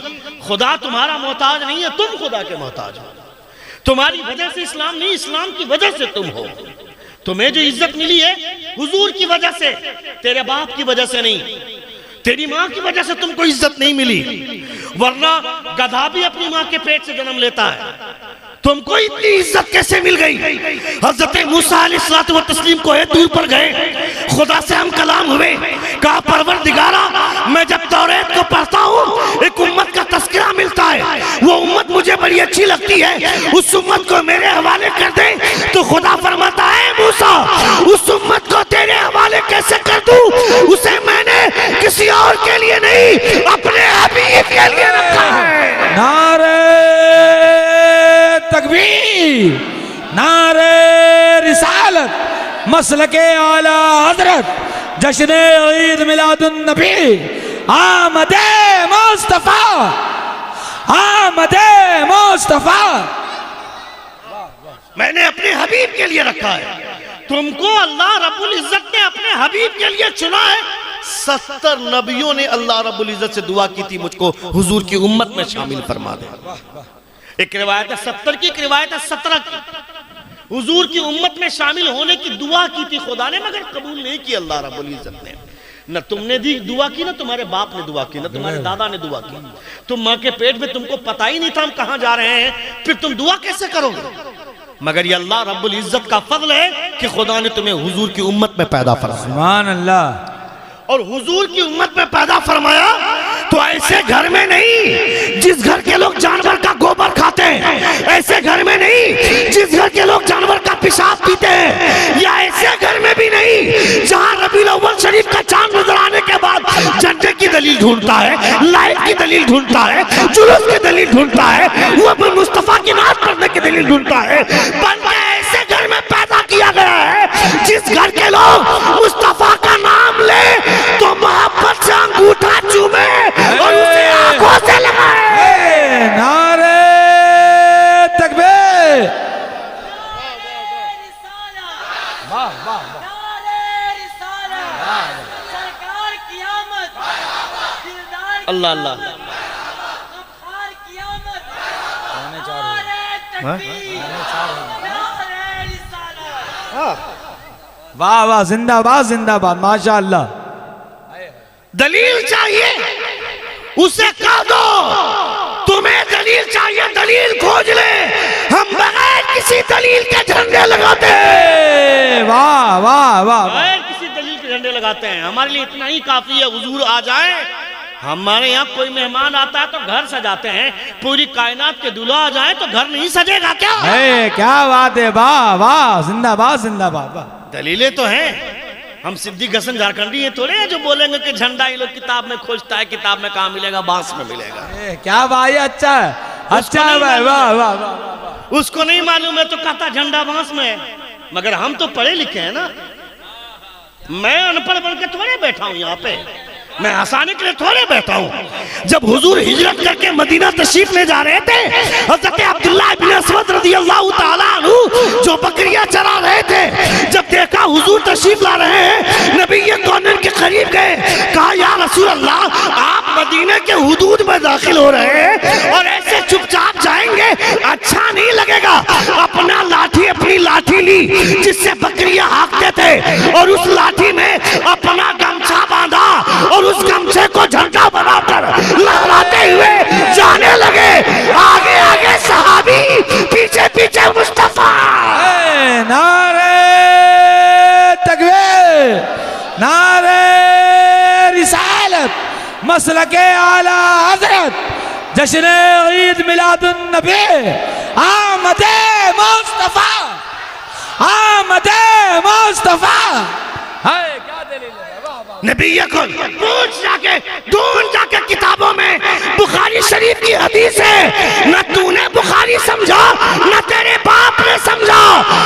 [SPEAKER 1] खुदा तुम्हारा मोहताज नहीं है, तुम खुदा के मोहताज हो। तुम्हारी वजह से इस्लाम नहीं, इस्लाम की वजह से तुम हो। तुम्हें जो इज्जत मिली है हुजूर की वजह से, तेरे बाप की वजह से नहीं, तेरी माँ की वजह से तुमको इज्जत नहीं मिली, वरना गधा भी अपनी माँ के पेट से जन्म लेता है। तुमको इतनी इज्जत कैसे मिल गई? हजरत मूसा अलैहिस्सलातु व तस्लीम को दूर पर गए, खुदा से हम कलाम हुए, कहा परवरदिगारा मैं जब तौरात को पढ़ता हूँ एक उम्मत का तस्करा मिलता है, वो उम्मत मुझे बड़ी अच्छी लगती है, उस उम्मत को मेरे हवाले कर दे। तो खुदा फरमाता है मूसा उस उम्मत को तेरे हवाले कैसे कर दूं? उसे मैंने किसी और के लिए नहीं अपने हबीब के लिए रखा है। नारे तकबीर, नारे रिसालत, मसलके आला हजरत, जश्न ईद मिलादुन नबी, आमदे मुस्तफा, आमदे मुस्तफा। मैंने अपने हबीब के लिए रखा है। तुमको अल्लाह रब्बुल इज्जत ने अपने हबीब के लिए चुना है। 70 नबियों ने अल्लाह रब्बुल इज्जत से दुआ की थी मुझको हुजूर की उम्मत में शामिल फरमा दे। एक रिवायत है 70 की, एक रिवायत है 17 की। हुजूर की उम्मत में शामिल होने की दुआ की थी खुदा ने, मगर कबूल नहीं की अल्लाह रब्बुल इज्जत ने। न तुमने दी दुआ की, ना तुम्हारे बाप ने दुआ की, ना तुम्हारे दादा ने दुआ की। तुम माँ के पेट में, तुमको पता ही नहीं था हम कहाँ जा रहे हैं, फिर तुम दुआ कैसे करोगे? मगर ये अल्लाह रब्बुल इज्जत का फजल है कि खुदा ने तुम्हें हुजूर की उम्मत में पैदा फरमाया। सुभान अल्लाह। और हुजूर की उम्मत में पैदा फरमाया तो ऐसे घर में नहीं जिस घर के लोग जानवर का गोबर खाते हैं, ऐसे घर में नहीं जिस घर के लोग जानवर का पेशाब पीते हैं, या ऐसे घर में भी नहीं जहां रबीउल अव्वल शरीफ का चांद नजर आने के बाद झंडे की दलील ढूंढता है, लाइट की दलील ढूंढता है, जुलूस की दलील ढूंढता है, वो अपने मुस्तफा की नात पढ़ने की दलील ढूंढता है। बंदा ऐसे घर में पैदा किया गया है जिस घर के लोग मुस्तफा का नाम ले तो मोहब्बत से अंगूठा चूमे और उसे आंखों से लगाए। नारे तकबीर,
[SPEAKER 3] सरकार कियामत, दिलदार
[SPEAKER 1] अल्लाह अल्लाह।
[SPEAKER 3] गफ्फार कियामत,
[SPEAKER 1] हाँ?
[SPEAKER 2] वाह वाह, जिंदाबाद जिंदाबाद, माशा अल्लाह।
[SPEAKER 1] दलील चाहिए उसे कह दो, तुम्हें दलील चाहिए दलील खोज ले, हम बगैर किसी दलील के झंडे लगाते हैं।
[SPEAKER 2] वाह वाह वाह,
[SPEAKER 1] बगैर किसी दलील के झंडे लगाते हैं। हमारे लिए इतना ही काफी है, हुजूर आ जाए। हमारे यहाँ कोई मेहमान आता है तो घर सजाते हैं, पूरी कायनात के दूल्हा आ जाए तो घर नहीं सजेगा क्या?
[SPEAKER 2] क्या बात है, वाह वाह, जिंदाबाद जिंदाबाद, वाह।
[SPEAKER 1] दलीलें तो हैं। हम सिद्दीक हसन झारखंडी ये थोड़े हैं जो बोलेंगे कि झंडा ये लोग किताब में खोजता है, किताब में कहाँ मिलेगा, बांस में मिलेगा।
[SPEAKER 2] क्या भाई, अच्छा है, अच्छा है भाई, वाह वाह वाह।
[SPEAKER 1] उसको नहीं मालूम है तो कहता झंडा बांस में है। मगर हम तो पढ़े लिखे हैं ना, मैं अनपढ़ बन के थोड़े बैठा हूँ यहाँ पे, मैं हंसाने के लिए थोड़े बैठा हूँ। जब हुजूर हिजरत करके मदीना तशरीफ ले जा रहे थे, हज़रत अब्दुल्लाह इब्न अस्वद रज़ियल्लाहु ताला अन्हु जो बकरियां चरा रहे थे, जब देखा हुजूर तशरीफ ला रहे हैं, नबी कौनन के करीब गए, कहा या रसूल अल्लाह, आप मदीने के हुदूद में दाखिल हो रहे हैं और ऐसे चुपचाप जाएंगे, अच्छा नहीं लगेगा। अपना लाठी, अपनी लाठी ली जिससे बकरियां हाँकते थे, और उस लाठी में अपना गमछा बांधा और उस गमछे को झंडा बनाकर लहराते हुए जाने लगे। आगे आगे सहाबी, पीछे पीछे मुस्तफा।
[SPEAKER 2] नारे तकबीर, नारे रिसालत, मसलके आला हजरत, जश्न ईद मिलादुन नबी, आमदे मुस्तफा, आमदे मुस्तफा। हाय क्या दलील है,
[SPEAKER 1] नबी को पूछ जाके, ढूंढ जाके किताबों में बुखारी शरीफ की हदीस है। न तूने बुखारी समझा, न तेरे बाप ने समझा।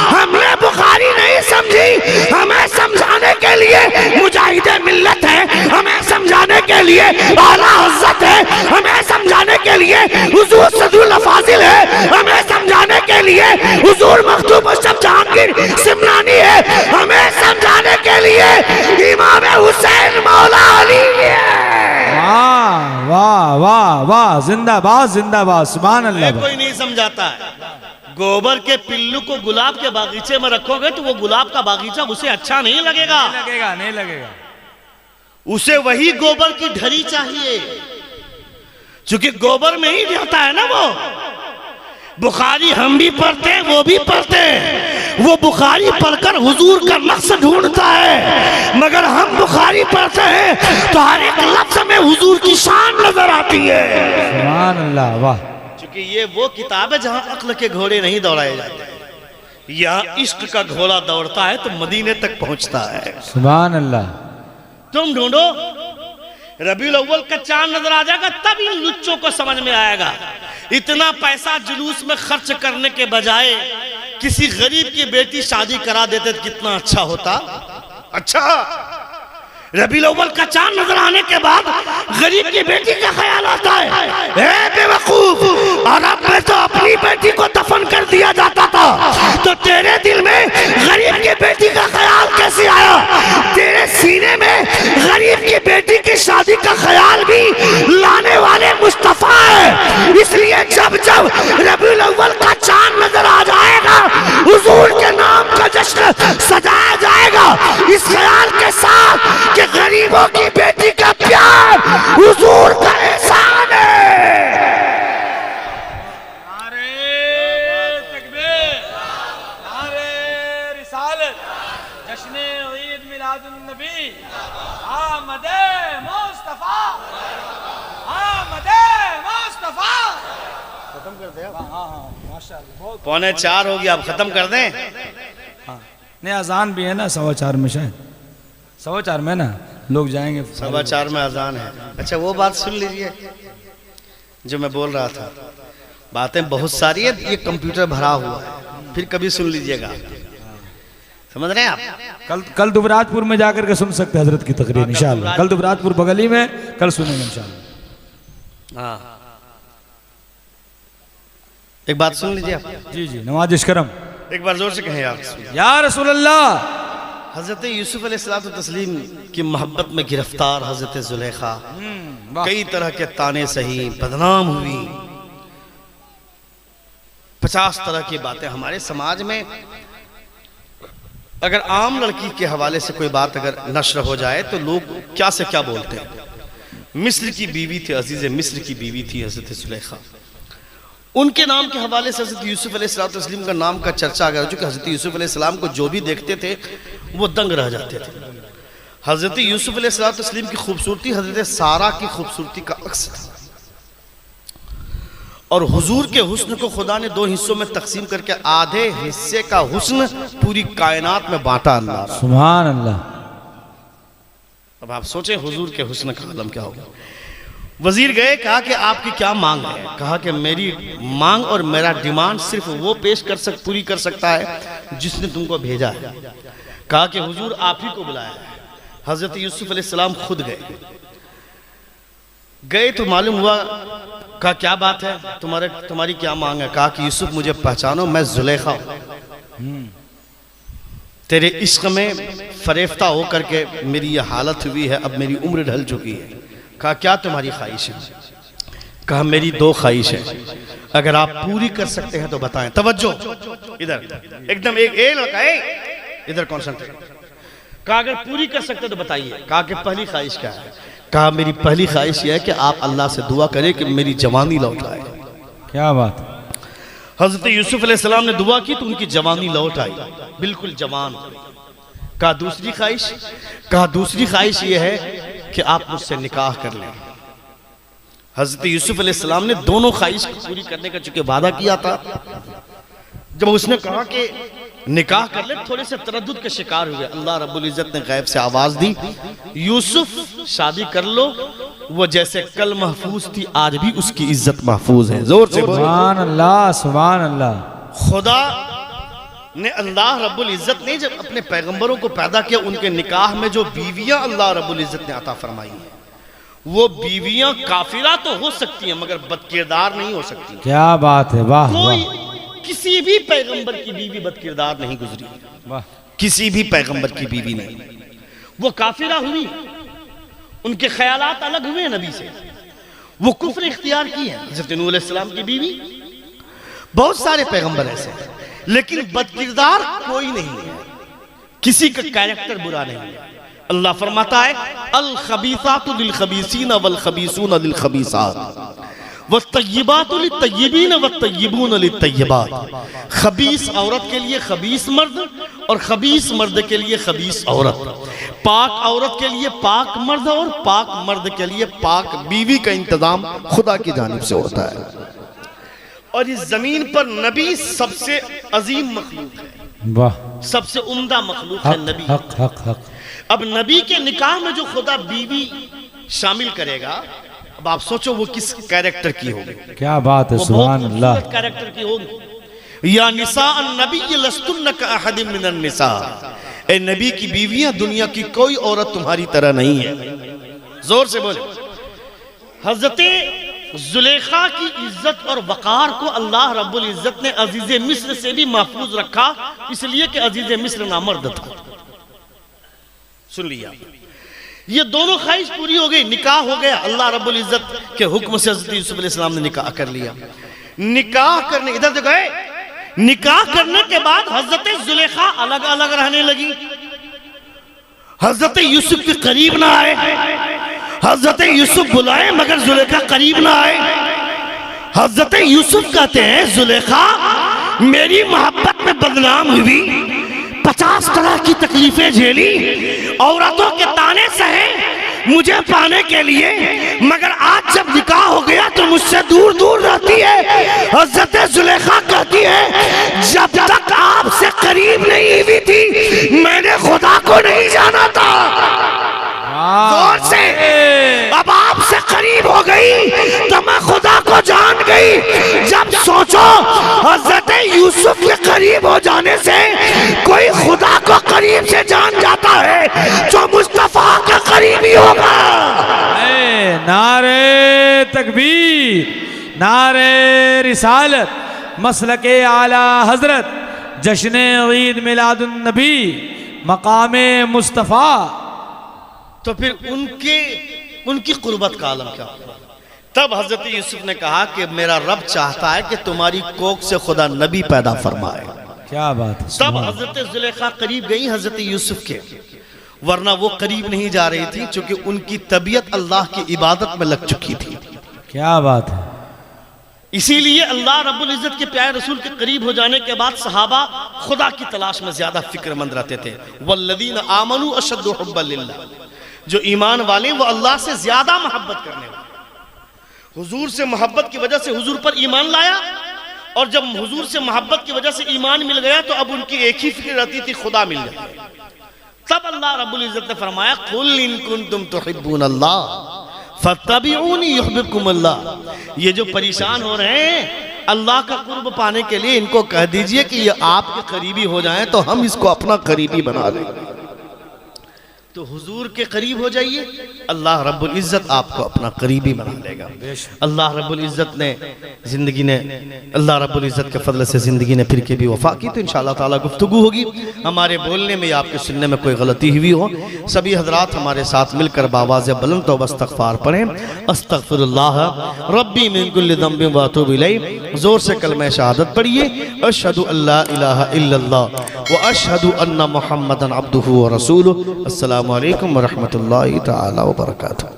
[SPEAKER 1] हमने बुखारी नहीं समझी, हमें समझाने के लिए मुजाहिदे मिल्लत है, हमें समझाने के लिए आला हज़रत है, हमें समझाने के लिए हुजूर सदरुल अफाजिल है, हमें समझाने के लिए हुजूर मखदूम मुस्तफ़ा जहांगीर सिमनानी है, हमें समझाने के लिए इमाम हुसैन मौला अली है।
[SPEAKER 2] वाह वाह वाह वाह, जिंदाबाद जिंदाबाद, सुभान अल्लाह।
[SPEAKER 1] कोई नहीं समझाता है। गोबर के पिल्लू को गुलाब के बागीचे में रखोगे तो वो गुलाब का बागीचा उसे अच्छा नहीं लगेगा,
[SPEAKER 2] नहीं लगेगा।
[SPEAKER 1] उसे वही गोबर की ढरी चाहिए, क्योंकि गोबर में ही रहता है ना वो। बुखारी हम भी पढ़ते हैं, वो भी पढ़ते हैं। वो बुखारी पढ़कर हुजूर का नक्श ढूंढता है, मगर हम बुखारी पढ़ते हैं तो हर एक लफ्ज में हुजूर की शान नजर आती है।
[SPEAKER 2] सुभान अल्लाह, वाह।
[SPEAKER 1] क्योंकि ये वो किताब है जहां अक्ल के घोड़े नहीं दौड़ाए जाते, यहाँ इश्क का घोड़ा दौड़ता है तो मदीने तक पहुंचता है।
[SPEAKER 2] सुभान अल्लाह।
[SPEAKER 1] तुम ढूंढो, रबीउल अव्वल का चांद नजर आ जाएगा, तब इन लुच्चों को समझ में आएगा। इतना पैसा जुलूस में खर्च करने के बजाय किसी गरीब की बेटी शादी करा देते तो कितना अच्छा होता। अच्छा, रबीउल अव्वल का चांद नजर आने के बाद गरीब की बेटी का ख्याल आता है। ए बेवकूफ, अरब में तो अपनी बेटी को दफन कर दिया जाता था, तो तेरे दिल में गरीब की बेटी का ख्याल कैसे आया? तेरे सीने में गरीब की बेटी की शादी का ख्याल भी लाने वाले मुस्तफा है। इसलिए जब जब रबीउल अव्वल का चांद नजर आ जाएगा, हुजूर के नाम का जश्न सजाया जाएगा, इस ख्याल के साथ कि गरीबों की बेटी का प्यार हुजूर का एहसान है।
[SPEAKER 2] नारे तकबीर, नारे रिसालत, जश्न ईद मिलादुन नबी, आमदे मुस्तफा, आमदे मुस्तफा।
[SPEAKER 1] खत्म कर दे।
[SPEAKER 2] हाँ माशाअल्लाह,
[SPEAKER 1] 3:45 हो गया, अब खत्म कर दें।
[SPEAKER 2] नहीं, अजान भी है ना 4:15 में, शायद 4:15 में ना लोग जाएंगे।
[SPEAKER 1] 4:15 में अजान है। अच्छा, वो बात सुन लीजिए जो मैं बोल रहा था। बातें बहुत सारी है, ये कंप्यूटर भरा हुआ है, फिर कभी सुन लीजिएगा। समझ रहे हैं आप?
[SPEAKER 2] कल दुबराजपुर में जाकर के सुन सकते हैं हजरत की तकरीर इंशाअल्लाह। कल दुबराजपुर बगली में, कल सुनेंगे इंशाअल्लाह।
[SPEAKER 1] हाँ, एक बात सुन लीजिए आप।
[SPEAKER 2] जी जी, नवाज इश्करम।
[SPEAKER 1] एक बार जोर से कहें यार।
[SPEAKER 2] या रसूल अल्लाह,
[SPEAKER 1] हजरत यूसुफ अलैहिस्सलातु तस्लीम की मोहब्बत में गिरफ्तार हजरत जुलेखा
[SPEAKER 2] वाह।
[SPEAKER 1] कई तरह के ताने सही, बदनाम हुई, 50 तरह की बातें। हमारे समाज में अगर आम लड़की के हवाले से कोई बात अगर नश्र हो जाए तो लोग क्या से क्या बोलते हैं। मिस्र की बीवी थी, अजीज मिस्र की बीवी थी हजरत जुलेखा, उनके नाम के हवाले से हजरत यूसुफ अलैहिस्सलाम का नाम का चर्चा अगर हो चुका। हजरत यूसुफ अलैहिस्सलाम को जो भी देखते थे वो दंग रह जाते थे। हजरत यूसुफ अलैहिस्सलाम की खूबसूरती हजरत सारा की खूबसूरती का अक्स था। और हुजूर के हुस्न को खुदा ने 2 हिस्सों में तकसीम करके आधे हिस्से का हुस्न पूरी कायनात में बांटा अल्लाह।
[SPEAKER 2] सुभान अल्लाह।
[SPEAKER 1] अब आप सोचें हुजूर के हुस्न का आलम क्या होगा। वजीर गए, कहा कि आपकी क्या मांग है। कहा कि मेरी मांग और मेरा डिमांड सिर्फ वो पूरी कर सकता है जिसने तुमको भेजा है। कहा कि हुजूर आप ही को बुलाया है। हजरत यूसुफ अलैहिस्सलाम खुद गए तो मालूम हुआ। कहा क्या बात है, तुम्हारी क्या मांग है। कहा कि यूसुफ मुझे पहचानो, मैं जुलेखा हूं, तेरे इश्क में फरेफ्ता होकर के मेरी ये हालत हुई है, अब मेरी उम्र ढल चुकी है। कहा क्या तुम्हारी ख्वाहिश है। कहा मेरी 2 ख्वाहिश है, अगर आप पूरी कर सकते हैं तो बताएं। तवज्जो इधर एकदम इधर कॉन्सेंट्रेट। कहा अगर पूरी कर सकते तो बताइए। कहा कि पहली ख्वाहिश क्या है। कहा मेरी पहली ख्वाहिश यह है कि आप अल्लाह से दुआ करें कि मेरी जवानी लौट आए। क्या बात। हजरत यूसुफ अलैहिस्सलाम ने दुआ की तो उनकी जवानी लौट आई, बिल्कुल जवान। कहा दूसरी ख्वाहिश। कहा दूसरी ख्वाहिश यह है कि आप मुझसे निकाह कर लें। हजरत यूसुफ अलैहिस्सलाम ने दोनों ख्वाहिश पूरी करने का चूंकि वादा किया था, जब उसने कहा कि निकाह कर ले, थोड़े से तरद्दुद के शिकार हुए। अल्लाह रब्बुल इज्जत ने गैब से आवाज दी, यूसुफ शादी कर लो। वो जैसे कल महफूज थी आज भी उसकी इज्जत महफूज है। जोर से
[SPEAKER 2] सुभान अल्लाह, सुभान अल्लाह।
[SPEAKER 1] खुदा ने, अल्लाह रब्बुल इज्जत ने जब अपने पैगंबरों को पैदा किया, उनके निकाह में जो बीवियां अल्लाह रब्बुल इज्जत ने अता फरमाई है, वो बीवियां काफिरा तो हो सकती हैं मगर बदकिरदार नहीं हो सकती।
[SPEAKER 2] क्या बात है, वाह।
[SPEAKER 1] कोई किसी भी पैगंबर की बीवी बदकिरदार नहीं गुजरी,
[SPEAKER 2] वाह।
[SPEAKER 1] किसी भी पैगंबर की बीवी नहीं। वो काफिरा हुई, उनके ख्यालात अलग हुए नबी से, वो कुफ्र इख्तियार की है। हज़रत नूह अलैहिस्सलाम की बीवी, बहुत सारे पैगंबर ऐसे हैं, लेकिन बदकिरदार कोई नहीं है, किसी का कैरेक्टर बुरा नहीं है। अल्लाह फरमाता है अल खबीसातु लिल खबीसीन वल खबीसून लिल खबीसात वत्तय्यिबातु लित तय्यिबीन वत्तय्यिबून लित तय्यिबात। खबीस औरत के लिए खबीस मर्द और खबीस मर्द के लिए खबीस औरत, पाक औरत के लिए पाक मर्द और पाक मर्द के लिए पाक बीवी का इंतजाम खुदा की जानिब से होता है। और इस जमीन पर नबी सबसे अजीम मखलूक है,
[SPEAKER 2] वाह,
[SPEAKER 1] सबसे उम्दा मखलूक है नबी।
[SPEAKER 2] हक हक हक।
[SPEAKER 1] अब नबी के निकाह में जो खुदा बीवी शामिल करेगा, अब आप सोचो वो किस कैरेक्टर की होगी।
[SPEAKER 2] क्या बात है, सुभान अल्लाह।
[SPEAKER 1] कैरेक्टर की होगी। या निसा नबी लस्तुन्न का अहदिन मिनन निसा, ए नबी की बीवियां दुनिया की कोई औरत तुम्हारी तरह नहीं है। जोर से बोले। हजरत जुलेखा की इज्जत और वकार को अल्लाह रब्बुल इज्जत ने अजीज मिस्र से भी महफूज रखा, इसलिए कि अजीज मिस्र नामर्द था। सुन लिया, ये दोनों ख्वाहिश पूरी हो गई, निकाह हो गया। अल्लाह रब्बुल इज्जत के हुक्म से हज़रत यूसुफ अलैहिस्सलाम ने निकाह कर लिया। निकाह करने, इधर देखो, निकाह करने के बाद हज़रत जुलेखा अलग अलग रहने लगी। हज़रत यूसुफ के करीब ना आए, हज़रत यूसुफ बुलाए मगर जुलेखा करीब ना आए। हज़रत यूसुफ कहते हैं जुलेखा मेरी मोहब्बत में बदनाम हुई, 50 तरह की तकलीफें झेली, औरतों के ताने सहे मुझे पाने के लिए, मगर आज जब निकाह हो गया तो मुझसे दूर दूर रहती है। हज़रत जुलेखा कहती है जब तक आपसे करीब नहीं हुई थी मैंने खुदा को नहीं जाना था। जोर से, अब आपसे करीब हो गई तो मैं खुदा को जान गई। जब सोचो हज़रत यूसुफ के करीब हो जाने से कोई खुदा को करीब से जान जाता है जो मुस्तफा के करीब ही होगा।
[SPEAKER 2] नारे तकबीर, नारे रिसालत, मसलके आला हजरत, जश्न ईद मिलादुन नबी, मकाम मुस्तफ़ा।
[SPEAKER 1] तो फिर उनकी कुर्बत का आलम क्या हुआ? तब हजरत यूसुफ ने कहा कि मेरा रब चाहता है कि तुम्हारी कोख से खुदा नबी पैदा फरमाए।
[SPEAKER 2] क्या बात है।
[SPEAKER 1] तब हजरत जुलेखा करीब गई हजरत यूसुफ के, वरना वो करीब नहीं जा रही थी क्योंकि उनकी तबीयत अल्लाह की इबादत में लग चुकी थी।
[SPEAKER 2] क्या बात है।
[SPEAKER 1] इसीलिए अल्लाह रब्बुल इज्जत के प्यारे रसूल के करीब हो जाने के बाद सहाबा खुदा की तलाश में ज्यादा फिक्रमंद रहते थे। वल्लदीन आमनू अशद्दु हुब्बन लिल्लाह, जो ईमान वाले वो अल्लाह से ज्यादा मोहब्बत करने वाले। हुजूर से मोहब्बत की वजह से हुजूर पर ईमान लाया, और जब हुजूर से मोहब्बत की वजह से ईमान मिल गया तो अब उनकी एक ही फिक्र रहती थी, खुदा मिल जाए। तब अल्लाह रब्बुल इज्जत ने फरमाया कुल इन कुंतुम तुहिब्बून अल्लाह फत्तबिऊनी युहिब्बुकुम अल्लाह। ये जो परेशान हो रहे हैं अल्लाह का कुर्ब पाने के लिए, इनको कह दीजिए कि ये आपके करीबी हो जाएं तो हम इसको अपना करीबी बना लेंगे। तो हुजूर के करीब हो जाइए, अल्लाह रब्बुल इज्जत आपको अपना करीबी बना लेगा। अल्लाह रब्बुल इज्जत ने अल्लाह रब्बुल इज्जत के फजल से ज़िंदगी ने फिर के भी वफा की। तो इंशाअल्लाह ताला गुफ्तगू होगी, हमारे बोलने में या आपके सुनने में कोई गलती हुई हो, सभी हजरात हमारे साथ मिलकर बावाज़ बुलंद तौबा इस्तग़फ़ार पढ़ें। अस्तग़फ़िरुल्लाह रब्बी मिन कुल्लि ज़ंबिन व अतूबु इलैह। ज़ोर से कलमा शहादत पढ़िए, अशहदु अल्ला इलाहा इल्लल्लाह व अशहदु अन्ना मुहम्मदन अब्दुहु व रसूलुहु। अस्सलामु अलैकुम व रहमतुल्लाहि तआला व बरकातुहू।